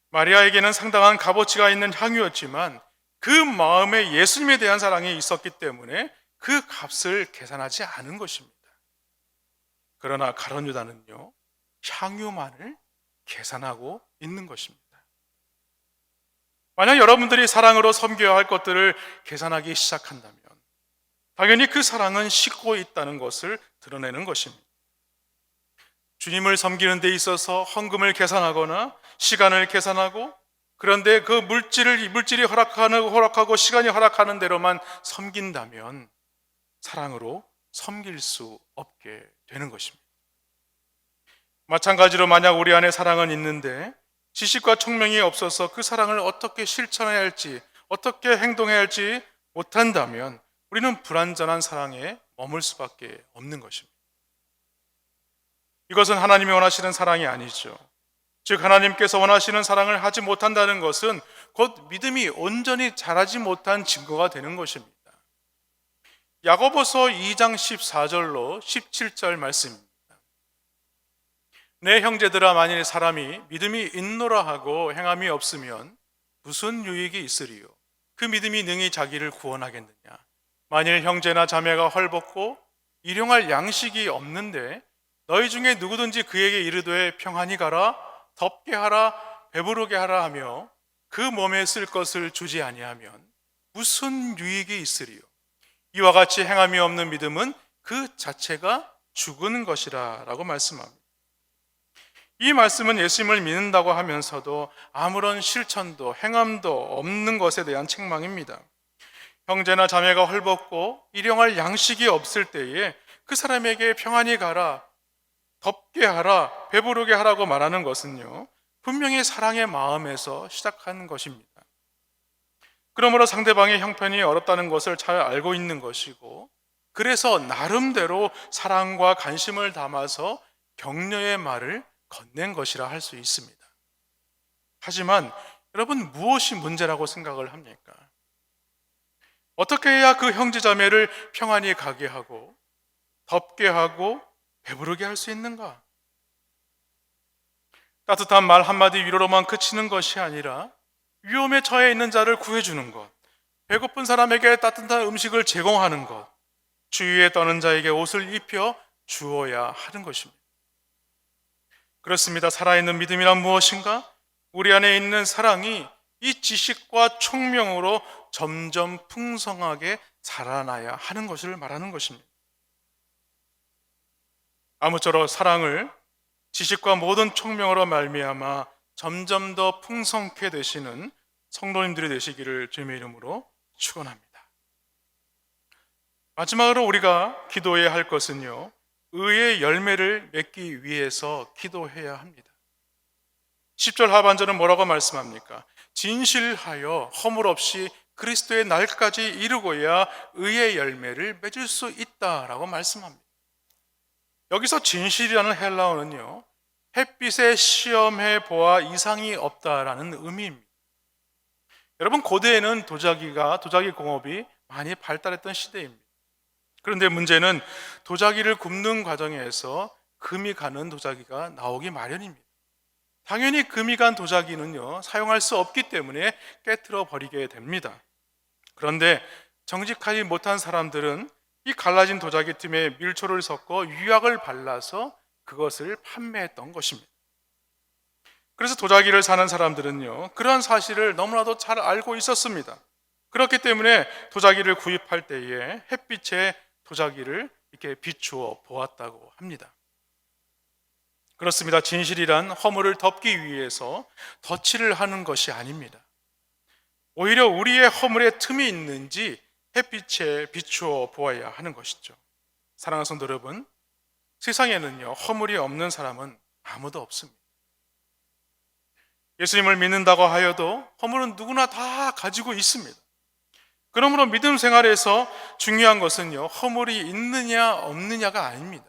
S3: 마리아에게는 상당한 값어치가 있는 향유였지만 그 마음에 예수님에 대한 사랑이 있었기 때문에 그 값을 계산하지 않은 것입니다. 그러나 가룟 유다는요, 향유만을 계산하고 있는 것입니다. 만약 여러분들이 사랑으로 섬겨야 할 것들을 계산하기 시작한다면 당연히 그 사랑은 식고 있다는 것을 드러내는 것입니다. 주님을 섬기는 데 있어서 헌금을 계산하거나 시간을 계산하고, 그런데 그 물질이 허락하고 시간이 허락하는 대로만 섬긴다면 사랑으로 섬길 수 없게 되는 것입니다. 마찬가지로 만약 우리 안에 사랑은 있는데 지식과 총명이 없어서 그 사랑을 어떻게 실천해야 할지, 어떻게 행동해야 할지 못한다면 우리는 불완전한 사랑에 머물 수밖에 없는 것입니다. 이것은 하나님이 원하시는 사랑이 아니죠. 즉 하나님께서 원하시는 사랑을 하지 못한다는 것은 곧 믿음이 온전히 자라지 못한 증거가 되는 것입니다. 야고보서 2장 14절로 17절 말씀입니다. 내 형제들아, 만일 사람이 믿음이 있노라 하고 행함이 없으면 무슨 유익이 있으리요? 그 믿음이 능히 자기를 구원하겠느냐? 만일 형제나 자매가 헐벗고 일용할 양식이 없는데 너희 중에 누구든지 그에게 이르되 평안히 가라, 덥게 하라, 배부르게 하라 하며 그 몸에 쓸 것을 주지 아니하면 무슨 유익이 있으리요? 이와 같이 행함이 없는 믿음은 그 자체가 죽은 것이라 라고 말씀합니다. 이 말씀은 예수님을 믿는다고 하면서도 아무런 실천도 행함도 없는 것에 대한 책망입니다. 형제나 자매가 헐벗고 일용할 양식이 없을 때에 그 사람에게 평안히 가라, 덥게 하라, 배부르게 하라고 말하는 것은요, 분명히 사랑의 마음에서 시작하는 것입니다. 그러므로 상대방의 형편이 어렵다는 것을 잘 알고 있는 것이고, 그래서 나름대로 사랑과 관심을 담아서 격려의 말을 건넨 것이라 할 수 있습니다. 하지만 여러분, 무엇이 문제라고 생각을 합니까? 어떻게 해야 그 형제자매를 평안히 가게 하고 덥게 하고 배부르게 할 수 있는가? 따뜻한 말 한마디 위로로만 그치는 것이 아니라 위험에 처해 있는 자를 구해주는 것, 배고픈 사람에게 따뜻한 음식을 제공하는 것, 주위에 떠는 자에게 옷을 입혀 주어야 하는 것입니다. 그렇습니다. 살아있는 믿음이란 무엇인가? 우리 안에 있는 사랑이 이 지식과 총명으로 점점 풍성하게 자라나야 하는 것을 말하는 것입니다. 아무쪼록 사랑을 지식과 모든 총명으로 말미암아 점점 더 풍성케 되시는 성도님들이 되시기를 주님의 이름으로 축원합니다. 마지막으로 우리가 기도해야 할 것은요, 의의 열매를 맺기 위해서 기도해야 합니다. 10절 하반절은 뭐라고 말씀합니까? 진실하여 허물 없이 그리스도의 날까지 이루고야 의의 열매를 맺을 수 있다라고 말씀합니다. 여기서 진실이라는 헬라어는요, 햇빛에 시험해 보아 이상이 없다라는 의미입니다. 여러분, 고대에는 도자기 공업이 많이 발달했던 시대입니다. 그런데 문제는 도자기를 굽는 과정에서 금이 가는 도자기가 나오기 마련입니다. 당연히 금이 간 도자기는요, 사용할 수 없기 때문에 깨트려 버리게 됩니다. 그런데 정직하지 못한 사람들은 이 갈라진 도자기 틈에 밀초를 섞어 유약을 발라서 그것을 판매했던 것입니다. 그래서 도자기를 사는 사람들은요, 그러한 사실을 너무나도 잘 알고 있었습니다. 그렇기 때문에 도자기를 구입할 때에 햇빛에 도자기를 이렇게 비추어 보았다고 합니다. 그렇습니다. 진실이란 허물을 덮기 위해서 덧칠을 하는 것이 아닙니다. 오히려 우리의 허물에 틈이 있는지 햇빛에 비추어 보아야 하는 것이죠. 사랑하는 성도 여러분, 세상에는요, 허물이 없는 사람은 아무도 없습니다. 예수님을 믿는다고 하여도 허물은 누구나 다 가지고 있습니다. 그러므로 믿음 생활에서 중요한 것은요, 허물이 있느냐 없느냐가 아닙니다.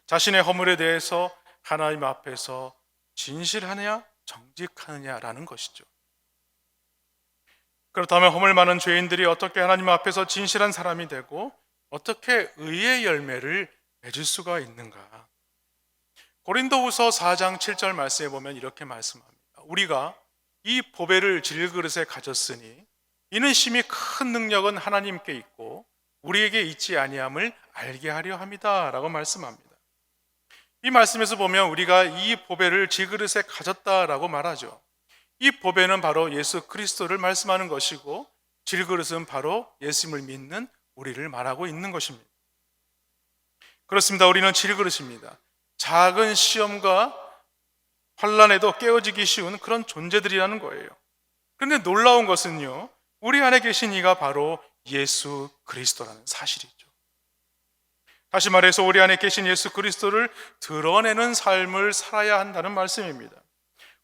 S3: 자신의 허물에 대해서 하나님 앞에서 진실하느냐 정직하느냐라는 것이죠. 그렇다면 허물 많은 죄인들이 어떻게 하나님 앞에서 진실한 사람이 되고 어떻게 의의 열매를 맺을 수가 있는가? 고린도후서 4장 7절 말씀에 보면 이렇게 말씀합니다. 우리가 이 보배를 질그릇에 가졌으니 이는 심히 큰 능력은 하나님께 있고 우리에게 있지 아니함을 알게 하려 함이다 라고 말씀합니다. 이 말씀에서 보면 우리가 이 보배를 질그릇에 가졌다라고 말하죠. 이 보배는 바로 예수 그리스도를 말씀하는 것이고 질그릇은 바로 예수님을 믿는 우리를 말하고 있는 것입니다. 그렇습니다. 우리는 질그릇입니다. 작은 시험과 환난에도 깨어지기 쉬운 그런 존재들이라는 거예요. 그런데 놀라운 것은요, 우리 안에 계신 이가 바로 예수 그리스도라는 사실이죠. 다시 말해서 우리 안에 계신 예수 그리스도를 드러내는 삶을 살아야 한다는 말씀입니다.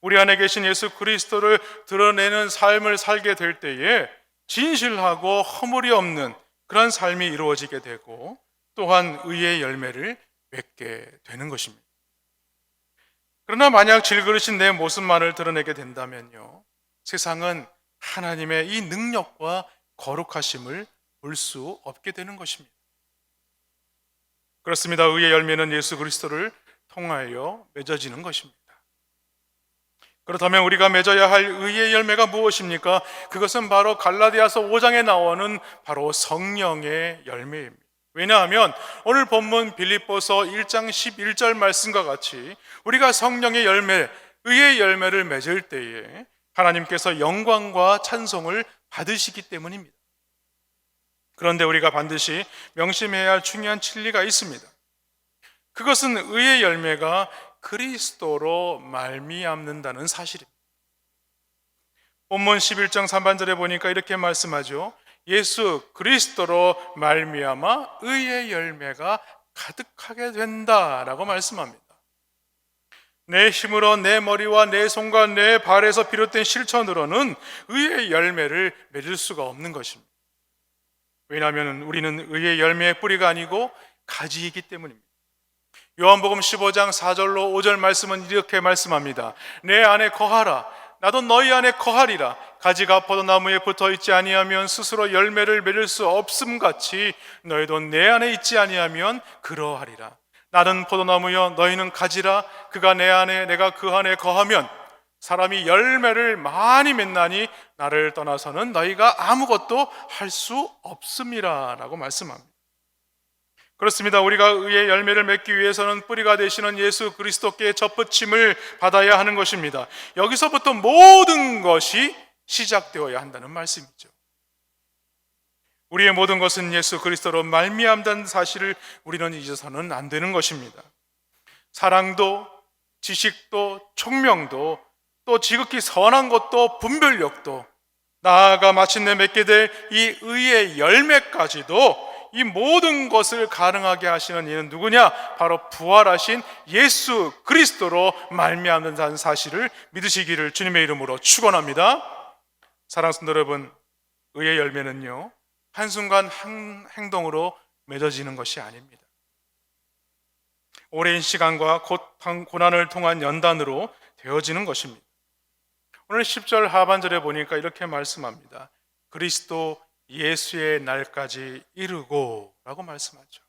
S3: 우리 안에 계신 예수 그리스도를 드러내는 삶을 살게 될 때에 진실하고 허물이 없는 그런 삶이 이루어지게 되고 또한 의의 열매를 맺게 되는 것입니다. 그러나 만약 질그릇인 내 모습만을 드러내게 된다면요, 세상은 하나님의 이 능력과 거룩하심을 볼 수 없게 되는 것입니다. 그렇습니다. 의의 열매는 예수 그리스도를 통하여 맺어지는 것입니다. 그렇다면 우리가 맺어야 할 의의 열매가 무엇입니까? 그것은 바로 갈라디아서 5장에 나오는 바로 성령의 열매입니다. 왜냐하면 오늘 본문 빌립보서 1장 11절 말씀과 같이 우리가 성령의 열매, 의의 열매를 맺을 때에 하나님께서 영광과 찬송을 받으시기 때문입니다. 그런데 우리가 반드시 명심해야 할 중요한 진리가 있습니다. 그것은 의의 열매가 그리스도로 말미암는다는 사실입니다. 본문 11장 3반절에 보니까 이렇게 말씀하죠. 예수 그리스도로 말미암아 의의 열매가 가득하게 된다라고 말씀합니다. 내 힘으로 내 머리와 내 손과 내 발에서 비롯된 실천으로는 의의 열매를 맺을 수가 없는 것입니다. 왜냐하면 우리는 의의 열매의 뿌리가 아니고 가지이기 때문입니다. 요한복음 15장 4절로 5절 말씀은 이렇게 말씀합니다. 내 안에 거하라, 나도 너희 안에 거하리라. 가지가 포도나무에 붙어 있지 아니하면 스스로 열매를 맺을 수 없음 같이 너희도 내 안에 있지 아니하면 그러하리라. 나는 포도나무여 너희는 가지라. 그가 내 안에 내가 그 안에 거하면 사람이 열매를 많이 맺나니 나를 떠나서는 너희가 아무것도 할 수 없음이라 라고 말씀합니다. 그렇습니다. 우리가 의의 열매를 맺기 위해서는 뿌리가 되시는 예수 그리스도께 접붙임을 받아야 하는 것입니다. 여기서부터 모든 것이 시작되어야 한다는 말씀이죠. 우리의 모든 것은 예수 그리스도로 말미암다는 사실을 우리는 잊어서는 안 되는 것입니다. 사랑도, 지식도, 총명도, 또 지극히 선한 것도, 분별력도, 나아가 마침내 맺게 될 이 의의 열매까지도 이 모든 것을 가능하게 하시는 이는 누구냐? 바로 부활하신 예수 그리스도로 말미암는다는 사실을 믿으시기를 주님의 이름으로 축원합니다. 사랑하는 성도 여러분, 의의 열매는요, 한순간 행동으로 맺어지는 것이 아닙니다. 오랜 시간과 고난을 통한 연단으로 되어지는 것입니다. 오늘 10절 하반절에 보니까 이렇게 말씀합니다. 그리스도 예수의 날까지 이르고 라고 말씀하죠.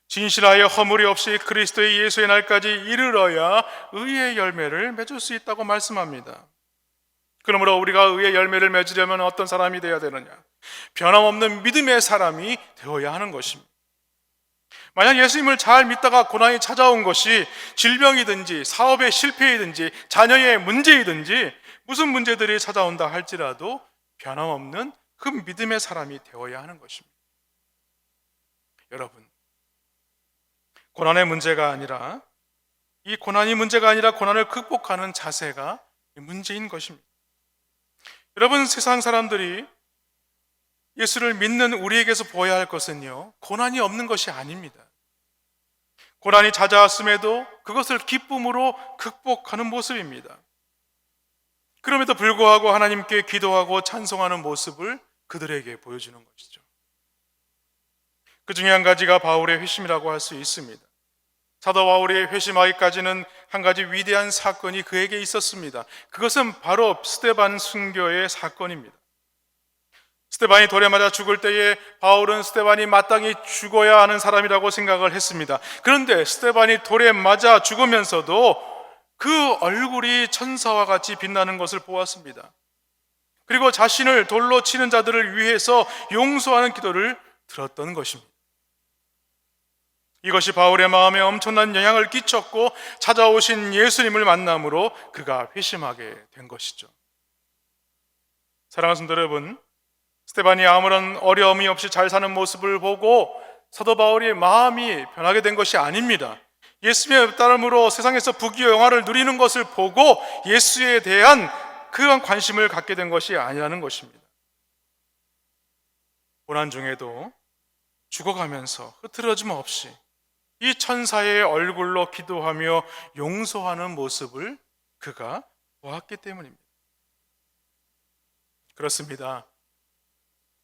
S3: 진실하여 허물이 없이 그리스도의 예수의 날까지 이르러야 의의 열매를 맺을 수 있다고 말씀합니다. 그러므로 우리가 의의 열매를 맺으려면 어떤 사람이 되어야 되느냐? 변함없는 믿음의 사람이 되어야 하는 것입니다. 만약 예수님을 잘 믿다가 고난이 찾아온 것이 질병이든지 사업의 실패이든지 자녀의 문제이든지 무슨 문제들이 찾아온다 할지라도 변함없는 그 믿음의 사람이 되어야 하는 것입니다. 여러분, 고난의 문제가 아니라 이 고난이 문제가 아니라 고난을 극복하는 자세가 문제인 것입니다. 여러분, 세상 사람들이 예수를 믿는 우리에게서 보아야 할 것은요, 고난이 없는 것이 아닙니다. 고난이 찾아왔음에도 그것을 기쁨으로 극복하는 모습입니다. 그럼에도 불구하고 하나님께 기도하고 찬송하는 모습을 그들에게 보여주는 것이죠. 그 중에 한 가지가 바울의 회심이라고 할 수 있습니다. 사도 바울이 회심하기까지는 한 가지 위대한 사건이 그에게 있었습니다. 그것은 바로 스데반 순교의 사건입니다. 스데반이 돌에 맞아 죽을 때에 바울은 스데반이 마땅히 죽어야 하는 사람이라고 생각을 했습니다. 그런데 스데반이 돌에 맞아 죽으면서도 그 얼굴이 천사와 같이 빛나는 것을 보았습니다. 그리고 자신을 돌로 치는 자들을 위해서 용서하는 기도를 들었던 것입니다. 이것이 바울의 마음에 엄청난 영향을 끼쳤고 찾아오신 예수님을 만남으로 그가 회심하게 된 것이죠. 사랑하는 성도 여러분, 스데반이 아무런 어려움이 없이 잘 사는 모습을 보고 사도 바울의 마음이 변하게 된 것이 아닙니다. 예수님의 따름으로 세상에서 부귀와 영화를 누리는 것을 보고 예수에 대한 그런 관심을 갖게 된 것이 아니라는 것입니다. 고난 중에도 죽어가면서 흐트러짐 없이 이 천사의 얼굴로 기도하며 용서하는 모습을 그가 보았기 때문입니다. 그렇습니다.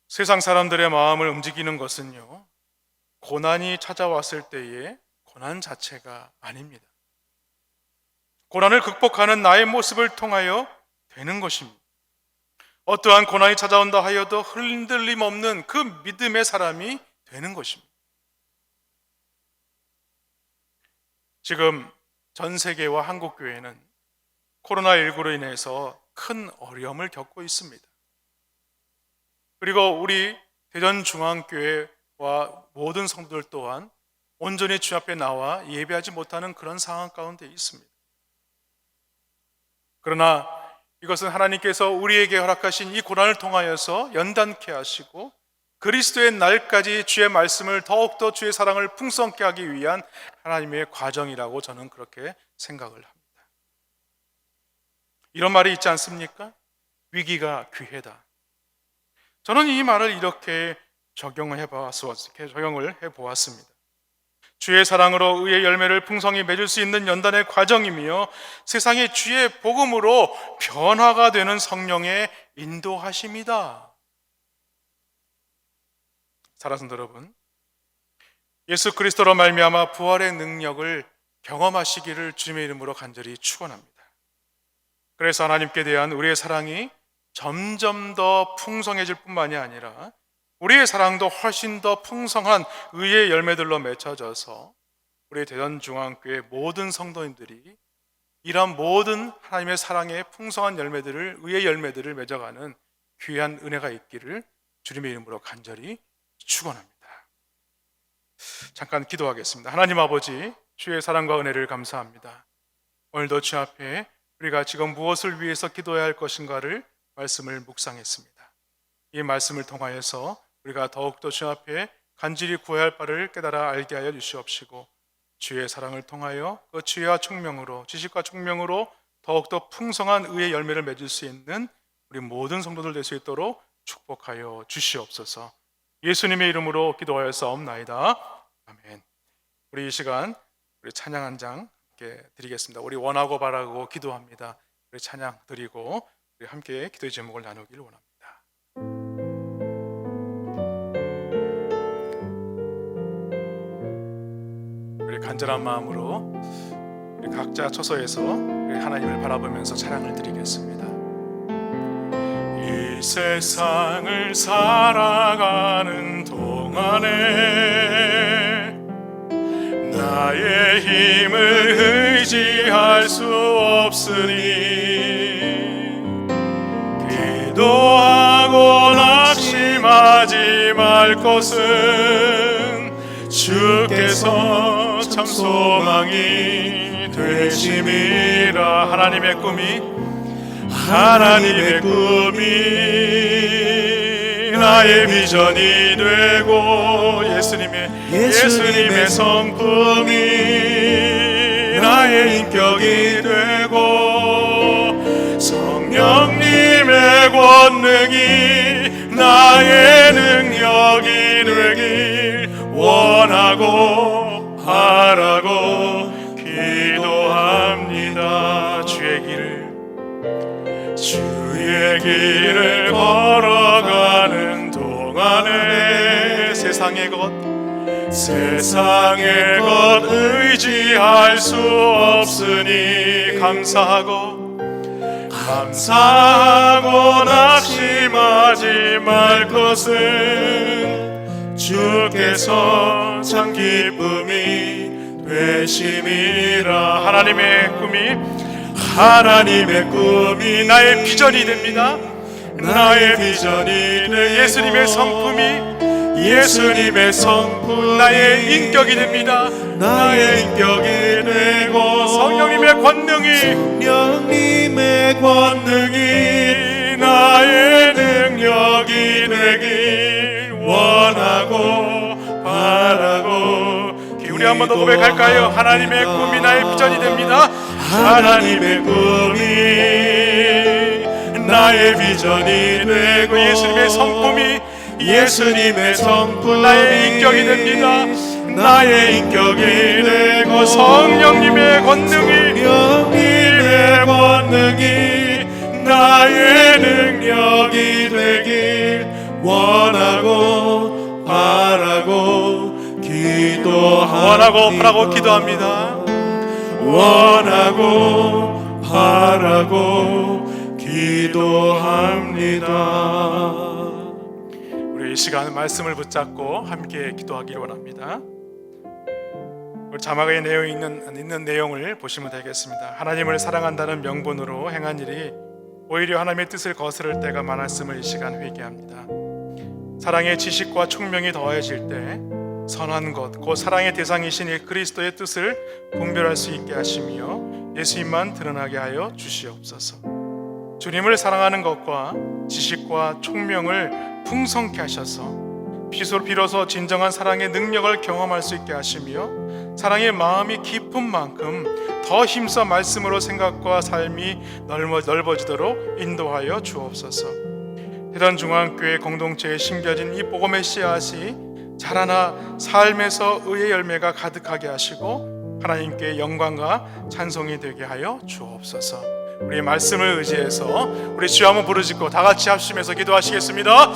S3: 세상 사람들의 마음을 움직이는 것은요, 고난이 찾아왔을 때의 고난 자체가 아닙니다. 고난을 극복하는 나의 모습을 통하여 되는 것입니다. 어떠한 고난이 찾아온다 하여도 흔들림 없는 그 믿음의 사람이 되는 것입니다. 지금 전 세계와 한국 교회는 코로나19로 인해서 큰 어려움을 겪고 있습니다. 그리고 우리 대전중앙교회와 모든 성도들 또한 온전히 주 앞에 나와 예배하지 못하는 그런 상황 가운데 있습니다. 그러나 이것은 하나님께서 우리에게 허락하신 이 고난을 통하여서 연단케 하시고 그리스도의 날까지 주의 말씀을 더욱더 주의 사랑을 풍성케 하기 위한 하나님의 과정이라고 저는 그렇게 생각을 합니다. 이런 말이 있지 않습니까? 위기가 기회다. 저는 이 말을 이렇게 적용을 해보았습니다. 주의 사랑으로 의의 열매를 풍성히 맺을 수 있는 연단의 과정이며 세상의 주의 복음으로 변화가 되는 성령의 인도하심이다. 사랑하는 여러분, 예수 그리스도로 말미암아 부활의 능력을 경험하시기를 주님의 이름으로 간절히 축원합니다. 그래서 하나님께 대한 우리의 사랑이 점점 더 풍성해질 뿐만이 아니라 우리의 사랑도 훨씬 더 풍성한 의의 열매들로 맺혀져서 우리 대전중앙교회 모든 성도님들이 이런 모든 하나님의 사랑의 풍성한 열매들을, 의의 열매들을 맺어가는 귀한 은혜가 있기를 주님의 이름으로 간절히 축원합니다. 잠깐 기도하겠습니다. 하나님 아버지, 주의 사랑과 은혜를 감사합니다. 오늘도 주 앞에 우리가 지금 무엇을 위해서 기도해야 할 것인가를 말씀을 묵상했습니다. 이 말씀을 통하여서 우리가 더욱더 주 앞에 간절히 구해야 할 바를 깨달아 알게 하여 주시옵시고 주의 사랑을 통하여 그 지혜와 총명으로, 지식과 총명으로 더욱더 풍성한 의의 열매를 맺을 수 있는 우리 모든 성도들 될 수 있도록 축복하여 주시옵소서. 예수님의 이름으로 기도하였사옵나이다. 아멘. 우리 이 시간 우리 찬양 한 장 함께 드리겠습니다. 우리 원하고 바라고 기도합니다. 우리 찬양 드리고 우리 함께 기도의 제목을 나누길 원합니다. 우리 간절한 마음으로 우리 각자 처소에서 우리 하나님을 바라보면서 찬양을 드리겠습니다. 이 세상을 살아가는 동안에 나의 힘을 의지할 수 없으니 기도하고 낙심하지 말 것은 주께서 참 소망이 되심이라. 하나님의 꿈이 나의 비전이 되고 예수님의 성품이 나의 인격이 되고 성령님의 권능이 나의 능력이 되길 원하고 바라고 기도합니다. 주의 길을 걸어가는 동안에 세상의 것 의지할 수 없으니 감사하고 낙심하지 말 것은 주께서 참 기쁨이 되심이라. 하나님의 꿈이 나의 비전이 됩니다. 나의 비전이 돼 예수님의 성품 나의 인격이 됩니다. 나의 인격이 되고 성령님의 권능이 나의 능력이 되길 원하고 바라고. 우리 한 번 더 고백할까요? 하나님의 꿈이 나의 비전이 됩니다. 하나님의 꿈이 나의 비전이 되고 예수님의 성품이 예수님의 성품 나의 인격이 됩니다. 나의 인격이 되고 성령님의 권능이 나의 능력이 되길 원하고 바라고 기도합니다. 원하고 바라고 기도합니다. 우리 이 시간 말씀을 붙잡고 함께 기도하기를 원합니다. 우리 자막에 있는 내용을 보시면 되겠습니다. 하나님을 사랑한다는 명분으로 행한 일이 오히려 하나님의 뜻을 거스를 때가 많았음을 이 시간 회개합니다. 사랑의 지식과 총명이 더해질 때 선한 것, 곧 사랑의 대상이신 이 그리스도의 뜻을 분별할 수 있게 하시며 예수님만 드러나게 하여 주시옵소서. 주님을 사랑하는 것과 지식과 총명을 풍성케 하셔서 비로소 진정한 사랑의 능력을 경험할 수 있게 하시며 사랑의 마음이 깊은 만큼 더 힘써 말씀으로 생각과 삶이 넓어지도록 인도하여 주옵소서. 대전중앙교회 공동체에 심겨진 이 복음의 씨앗이 자라나 삶에서 의의 열매가 가득하게 하시고 하나님께 영광과 찬송이 되게 하여 주옵소서. 우리 말씀을 의지해서 우리 주여 한번 부르짖고 다 같이 합심해서 기도하시겠습니다.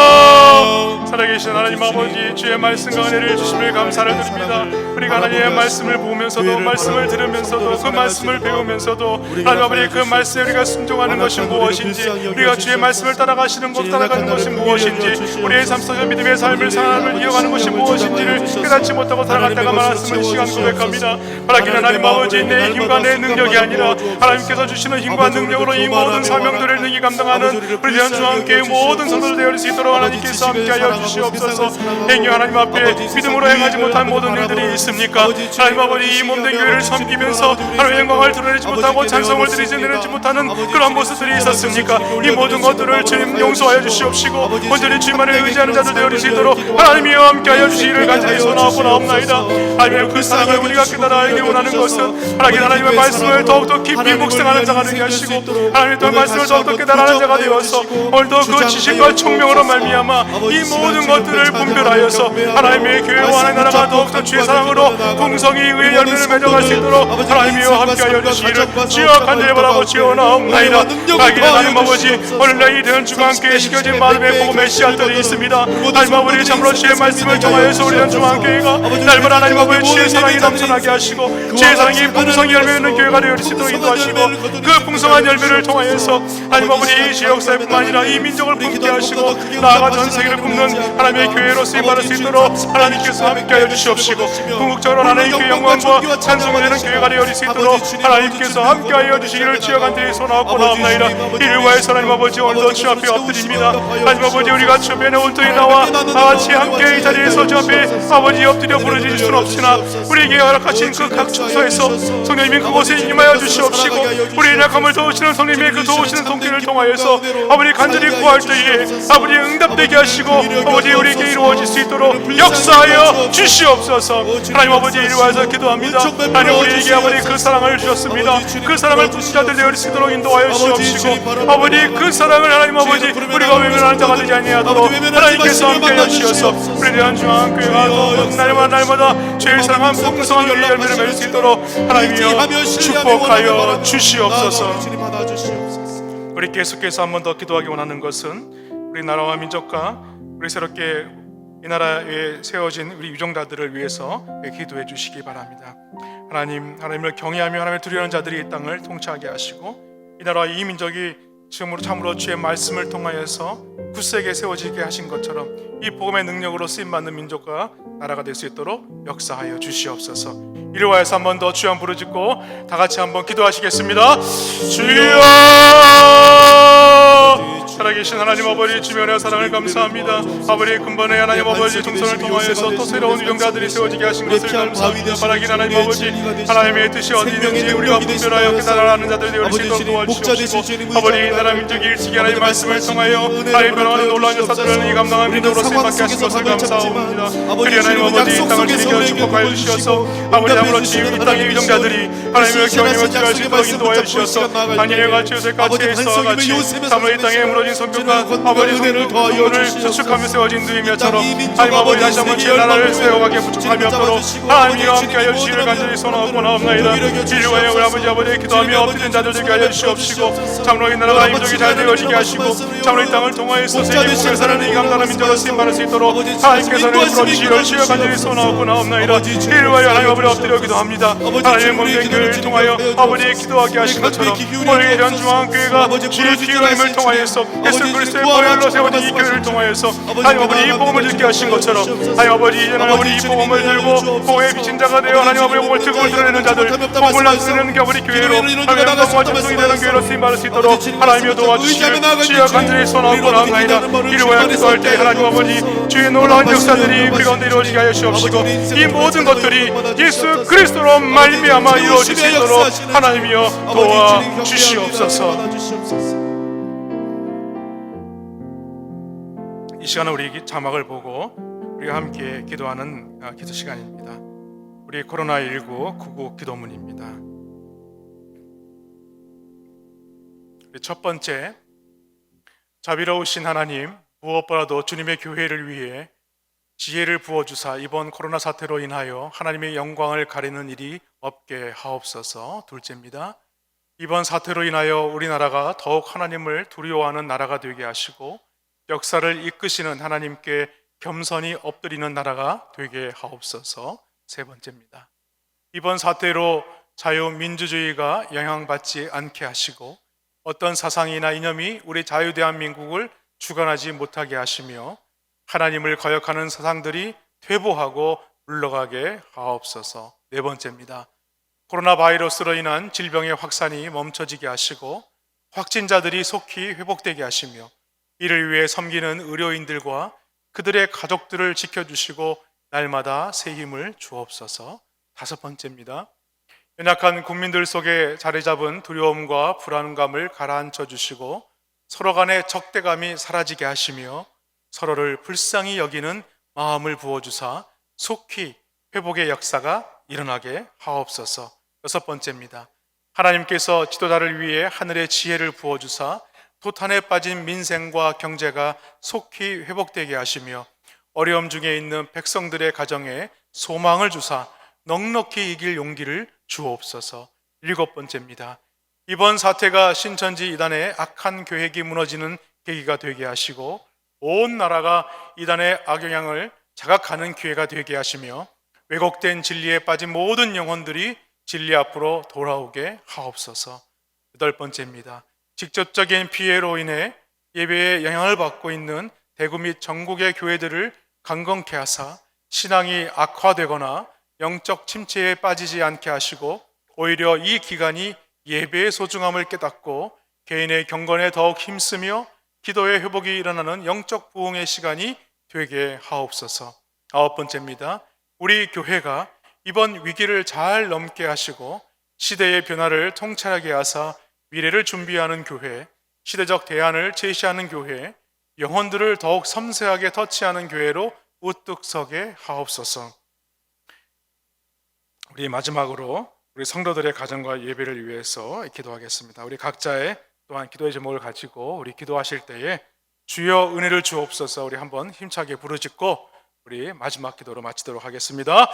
S3: 주여! 살아계신 하나님 아버지, 주의 말씀과 은혜를 주심을 감사를 드립니다. 우리가 하나님의 말씀을 보면서도 말씀을 들으면서도 그 말씀을 배우면서도 하나님 아버지 그 말씀에 우리가 순종하는 것이 무엇인지, 우리가 주의 말씀을 따라가시는 것 따라가는 것이 무엇인지, 우리의 삶 속에 믿음의 삶을 삶을 이어가는 것이 무엇인지를 깨닫지 못하고 살아갈 때가 많았음을 이 시간 고백합니다. 바라기는 하나님 아버지, 내 힘과 내 능력이 아니라 하나님께서 주시는 힘과 능력으로 이 모든 사명들을 능히 감당하는 우리 대전중앙교회 모든 성도들 되어질 수 있도록 하나님께서 함께하여 주시옵소서. 행여 하나님 앞에 믿음으로 행하지 못한 모든 일들이 있습니까? 하나님 아버지, 이 몸된 교회를 섬기면서 하나님의 영광을 드러내지 못하고 찬송을 드리지 못하는 그런 모습들이 있었습니까? 이 모든 것들을 주님 용서하여 주시옵시고 온전히 주님만을 의지하는 자들 되어질 수 있도록 하나님이여 함께하여 주시기를 간절히 소원하옵나이다. 하나님의 그 사랑을 우리가 깨달아 알기 원하는 것은 하나님의 말씀을 더욱더 깊이 묵상하는 자가 되게 하시고 하나님의 말씀을 더욱더 깨달아하는 자가 되어서 오늘도 그 지식과 총명으로 말미암아 이 모든 것들을 분별하여서 하나님의 교회와 하나님 나라가 더욱더 주의 사랑으로 풍성히 의의 열매를 맺어갈 수 있도록 하나님이여 함께하여 주시기를 주여 간절히 바라고 지원하옵나이다. 하나님 아버지, 오늘날 이 대전중앙교회에 심겨진 마음의 복음의 씨앗들이 있습니다. 하나님 아버지, 참으로 주의 말씀을 통하여서 우리 대전중앙교회가 날마다 하나님 아버지 주의 사랑이 넘쳐나게 하시고 주의 사랑이 풍성히 열매 맺는 교회가 되어질 수 있도록 인도하시고 그 풍성한 열매를 통하여서 하나님 아버지 이 지역사회뿐만 아니라 이 민족을 품게 하시고 나아가 전 세계를 품는 하나님의 교회로 쓰임받을 수 있도록 하나님께서 함께하여 주시옵시고 궁극적으로 하나님의 교회 영광과 찬송을 되는 교회가 되어질 수 있도록 하나님께서 함께하여 주시기를 주여 간절히 소원하옵나이다. 이를 위하여서 하나님 아버지 오늘도 주 앞에 엎드립니다. 하나님 아버지, 우리가 주 앞에 온전히 나와 다같이 함께 이 자리에서 주 앞에 아버지 엎드려 부르짖을 수는 없으나 우리에게 허락하신 그 각 축소에서 성령님이 그곳에 임하여 주시옵시고 우리의 약함을 도우시는 성령님의 그 도우시는 손길을 통하여서 아버지 간절히 구할 때에 아버지 응답되게 하시고 아버지 우리에게 이루어질 수 있도록 역사하여 주시옵소서. 하나님 아버지, 이를 위하여서 기도합니다. 하나님 우리에게 아버지 그 사랑을 주셨습니다. 그 사랑을 품는 자들 되어질 수 있도록 인도하여 주시옵시고 아버지 그 사랑을 하나님 아버지 우리가 외면하는 자가 되지 아니하도록 하나님께서 함께하여 주셔서 우리 대전중앙교회가 날마다 죄의 사랑한 풍성한 열매를 맺을 수 있도록 하나님이여 축복하여 주시옵소서. 우리 계속해서 한 번 더 기도하기 원하는 것은 우리 나라와 민족과 우리 새롭게 이 나라에 세워진 우리 유정자들을 위해서 기도해 주시기 바랍니다. 하나님을 경외하며 하나님을 두려워하는 자들이 이 땅을 통치하게 하시고 이 나라와 이 민족이 지금으로 참으로 주의 말씀을 통하여서 굳세게 세워지게 하신 것처럼 이 복음의 능력으로 쓰임받는 민족과 나라가 될 수 있도록 역사하여 주시옵소서. 이를 위하여서 한 번 더 주여 부르짖고 다 같이 한번 기도하시겠습니다. 주여! 살아계신 하나님 아버지, 주면의 사랑을 감사합니다. 아버지 근본의 하나님 아버지 정선을 통하여서 또 새로운 유정자들이 세워지게 하신 것을 감사합니다. 바라긴 하나님 아버지, 하나님의 뜻이 어디 있는지 우리가 분별하여 깨달아가는 자들이 되어 수 있도록 도와주시옵시고 아버지 이 나라 민족이 일찍이 하나님 말씀을 통하여 하나님 변화하는 놀라운 역사들을 이 감당한 민족으로 쓰임받게 하신 것을 감사합니다. 그리 하나님 아버지 이 땅을 지켜 축복하여 주셔서 아버지 아무렇지 이 땅의 유정자들이 하나님을 경외하며 지켜할 수 있도록 인도하여 주셔서 당연히 같이 요새같이 에서와 같이 참으로 이 땅에 무너진 완벽한 아버지 성도를 수축하며 세워진 누이며처럼 하나님 아버지 다시 한번 제 나라를 세워가게 부족함이 없도록 하나님이와 함께하여 주시기를 간절히 소원하옵나이다. 인류와 우리 아버지의 기도하며 엎드린 자들 되게 하여 주시옵시고 참으로 이 나라가 민족이 잘 되어지게 하시고 참으로 이 땅을 통하여서 세계복을 사는 이 강단한 민족으로 쓰임받을 수 있도록 하나님께서는 풀어주시기를 주여 간절히 소원하옵나이다. 인류와 하나님 아버지 엎드려 기도합니다. 하나님의 몸된 교회를 통하여 아버지의 기도하게 하신 것처럼 오늘 이런 중앙교회가 주의 기도임을 통하여서 예수 그리스도의 보혈로 세워진 이 교회를 통하여서 하나님 아버지 이 복음을 듣게 하신 것처럼 하나님 아버지 이제는 우리 이 복음을 들고 복음의 비친 자가 되어 하나님 아버지 복음을 뜨거울 드러내는 자들 복음을 나누는 우리 교회로 하나님 영광과 전통이 되는 교회로 쓰임받을 수 있도록 하나님여 도와주시길 주여 간절히 소원하옵나이다. 이루어야 기도할 때 하나님 아버지 주의 놀라운 역사들이 우리 가운데 이루어지게 하여 주옵시고 이 모든 것들이 예수 그리스도로 말미암아 이루어질 수 있도록 하나님이여 도와주시옵소서. 이 시간은 우리 자막을 보고 우리가 함께 기도하는 기도 시간입니다. 우리 코로나19 구국 기도문입니다. 첫 번째, 자비로우신 하나님, 무엇보다도 주님의 교회를 위해 지혜를 부어주사 이번 코로나 사태로 인하여 하나님의 영광을 가리는 일이 없게 하옵소서. 둘째입니다. 이번 사태로 인하여 우리나라가 더욱 하나님을 두려워하는 나라가 되게 하시고 역사를 이끄시는 하나님께 겸손히 엎드리는 나라가 되게 하옵소서. 세 번째입니다. 이번 사태로 자유민주주의가 영향받지 않게 하시고 어떤 사상이나 이념이 우리 자유대한민국을 주관하지 못하게 하시며 하나님을 거역하는 사상들이 퇴보하고 물러가게 하옵소서. 네 번째입니다. 코로나 바이러스로 인한 질병의 확산이 멈춰지게 하시고 확진자들이 속히 회복되게 하시며 이를 위해 섬기는 의료인들과 그들의 가족들을 지켜주시고 날마다 새 힘을 주옵소서. 다섯 번째입니다. 연약한 국민들 속에 자리 잡은 두려움과 불안감을 가라앉혀 주시고 서로 간의 적대감이 사라지게 하시며 서로를 불쌍히 여기는 마음을 부어주사 속히 회복의 역사가 일어나게 하옵소서. 여섯 번째입니다. 하나님께서 지도자를 위해 하늘의 지혜를 부어주사 도탄에 빠진 민생과 경제가 속히 회복되게 하시며 어려움 중에 있는 백성들의 가정에 소망을 주사 넉넉히 이길 용기를 주옵소서. 일곱 번째입니다. 이번 사태가 신천지 이단의 악한 계획이 무너지는 계기가 되게 하시고 온 나라가 이단의 악영향을 자각하는 기회가 되게 하시며 왜곡된 진리에 빠진 모든 영혼들이 진리 앞으로 돌아오게 하옵소서. 여덟 번째입니다. 직접적인 피해로 인해 예배에 영향을 받고 있는 대구 및 전국의 교회들을 강건케 하사 신앙이 악화되거나 영적 침체에 빠지지 않게 하시고 오히려 이 기간이 예배의 소중함을 깨닫고 개인의 경건에 더욱 힘쓰며 기도의 회복이 일어나는 영적 부흥의 시간이 되게 하옵소서. 아홉 번째입니다. 우리 교회가 이번 위기를 잘 넘게 하시고 시대의 변화를 통찰하게 하사 미래를 준비하는 교회, 시대적 대안을 제시하는 교회, 영혼들을 더욱 섬세하게 터치하는 교회로 우뚝 서게 하옵소서. 우리 마지막으로 우리 성도들의 가정과 예배를 위해서 기도하겠습니다. 우리 각자의 또한 기도의 제목을 가지고 우리 기도하실 때에 주여 은혜를 주옵소서 우리 한번 힘차게 부르짖고 우리 마지막 기도로 마치도록 하겠습니다.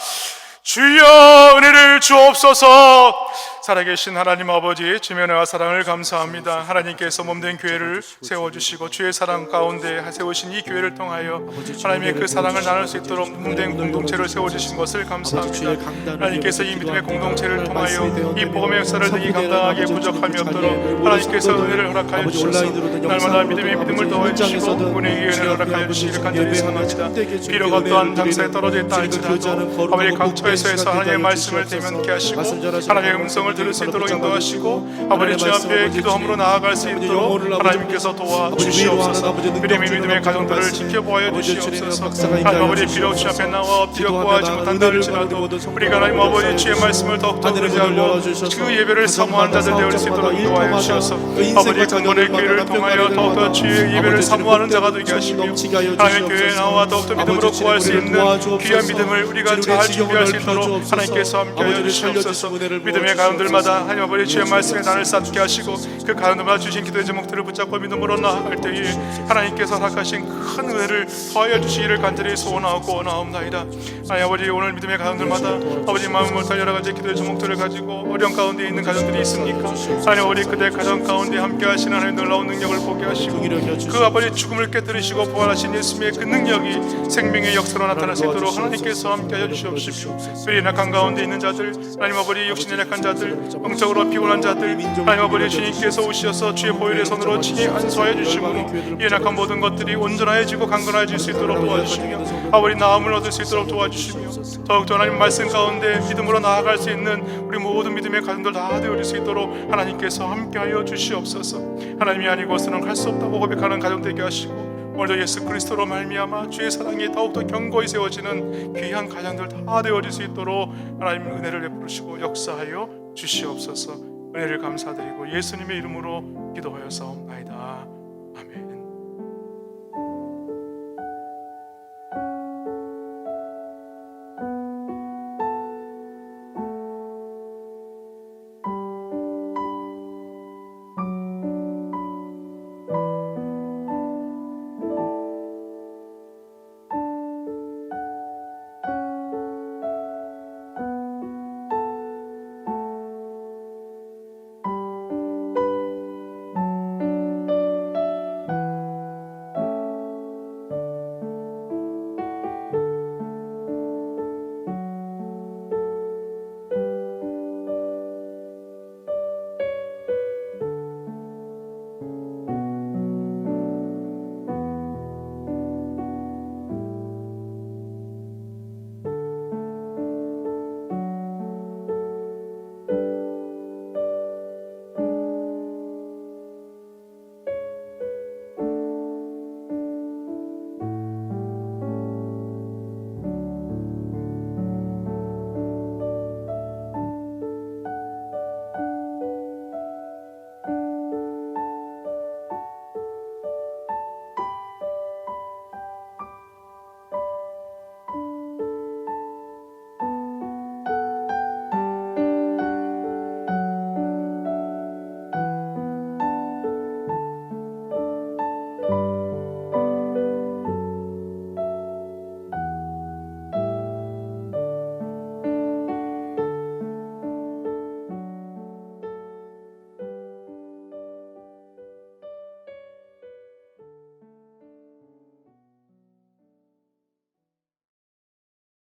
S3: 주여 은혜를 주옵소서. 살아계신 하나님 아버지 주의 은혜와 사랑을 감사합니다. 하나님께서 몸된 교회를 세워주시고 주의 사랑 가운데 세우신 이 교회를 통하여 하나님의 그 사랑을 나눌 수 있도록 몸된 공동체를 세워주신 것을 감사합니다. 하나님께서 이 믿음의 공동체를 통하여 이 복음의 역사를 능히 감당하기에 부족함이 없도록 하나님께서 은혜를 허락하여 주셔서 날마다 믿음을 더해 주시고 은혜의 은혜를 허락하여 주시기를 간절히 소망합니다. 비록 어떠한 장사에 떨어져 있다 할지라도 아버지 각 처에서 하나님의 말씀을 대면케 하시고 하나님의 음성을 들을 수 있도록 인도하시고 아버지 주 앞에 기도함으로 나아갈 수 있도록 하나님께서 도와주시옵소서. 믿음의 가정들을 지켜보아 주시옵소서. 하나님 아버지 비록 주 앞에 나와 엎드려 구하지 못한다 할지라도 우리가 하나님 아버지 주의 말씀을 더욱더 의지하고 그 예배를 사모하는 자들 되어질 수 있도록 인도하여 주셔서 아버지 강건의 교회를 통하여 더욱더 주의 예배를 사모하는 자가 되게 하시며 하나님의 교회에 나와 더욱더 믿음으로 구할 수 있는 귀한 믿음을 우리가 잘 준비할 수 있도록 하나님께서 함께하여 주시옵소서. 믿음의 가운데 가정들마다 하나님 아버지 주의 말씀에 나를 쌓게 하시고 그 가정들마다 주신 기도의 제목들을 붙잡고 믿음으로 나아갈 때에 하나님께서 허락하신 큰 은혜를 더하여 주시기를 간절히 소원하고 원하옵나이다. 하나님 아버지 오늘 믿음의 가정들마다 아버지 마음을 못한 여러 가지 기도의 제목들을 가지고 어려운 가운데 있는 가정들이 있습니까? 하나님 아버지 그대 가정 가운데 함께 하시는 하나님 놀라운 능력을 보게 하시고 그 아버지 죽음을 깨뜨리시고 부활하신 예수님의 그 능력이 생명의 역사로 나타날 수 있도록 하나님께서 함께 하여 주시옵시며 그리 약한 가운데 있는 자들 하나님 아버지 육신에 약한 자들 영적으로 피곤한 자들 하나님 아버지 주님께서 오셔서 주의 보혈의 손으로 친히 안수하여 주시므로 이 약한 모든 것들이 온전해지고 강건해질 수 있도록 도와주시며 아버지 나음을 얻을 수 있도록 도와주시며 더욱더 하나님 말씀 가운데 믿음으로 나아갈 수 있는 우리 모든 믿음의 가정들 다 되어질 수 있도록 하나님께서 함께하여 주시옵소서. 하나님이 아니고서는 할 수 없다고 고백하는 가정 되게 하시고 오늘도 예수 그리스도로 말미암아 주의 사랑이 더욱더 견고히 세워지는 귀한 가정들 다 되어질 수 있도록 하나님 은혜를 베푸시고 역사하여 주시옵소서. 은혜를 감사드리고 예수님의 이름으로 기도하여 싸움나이다.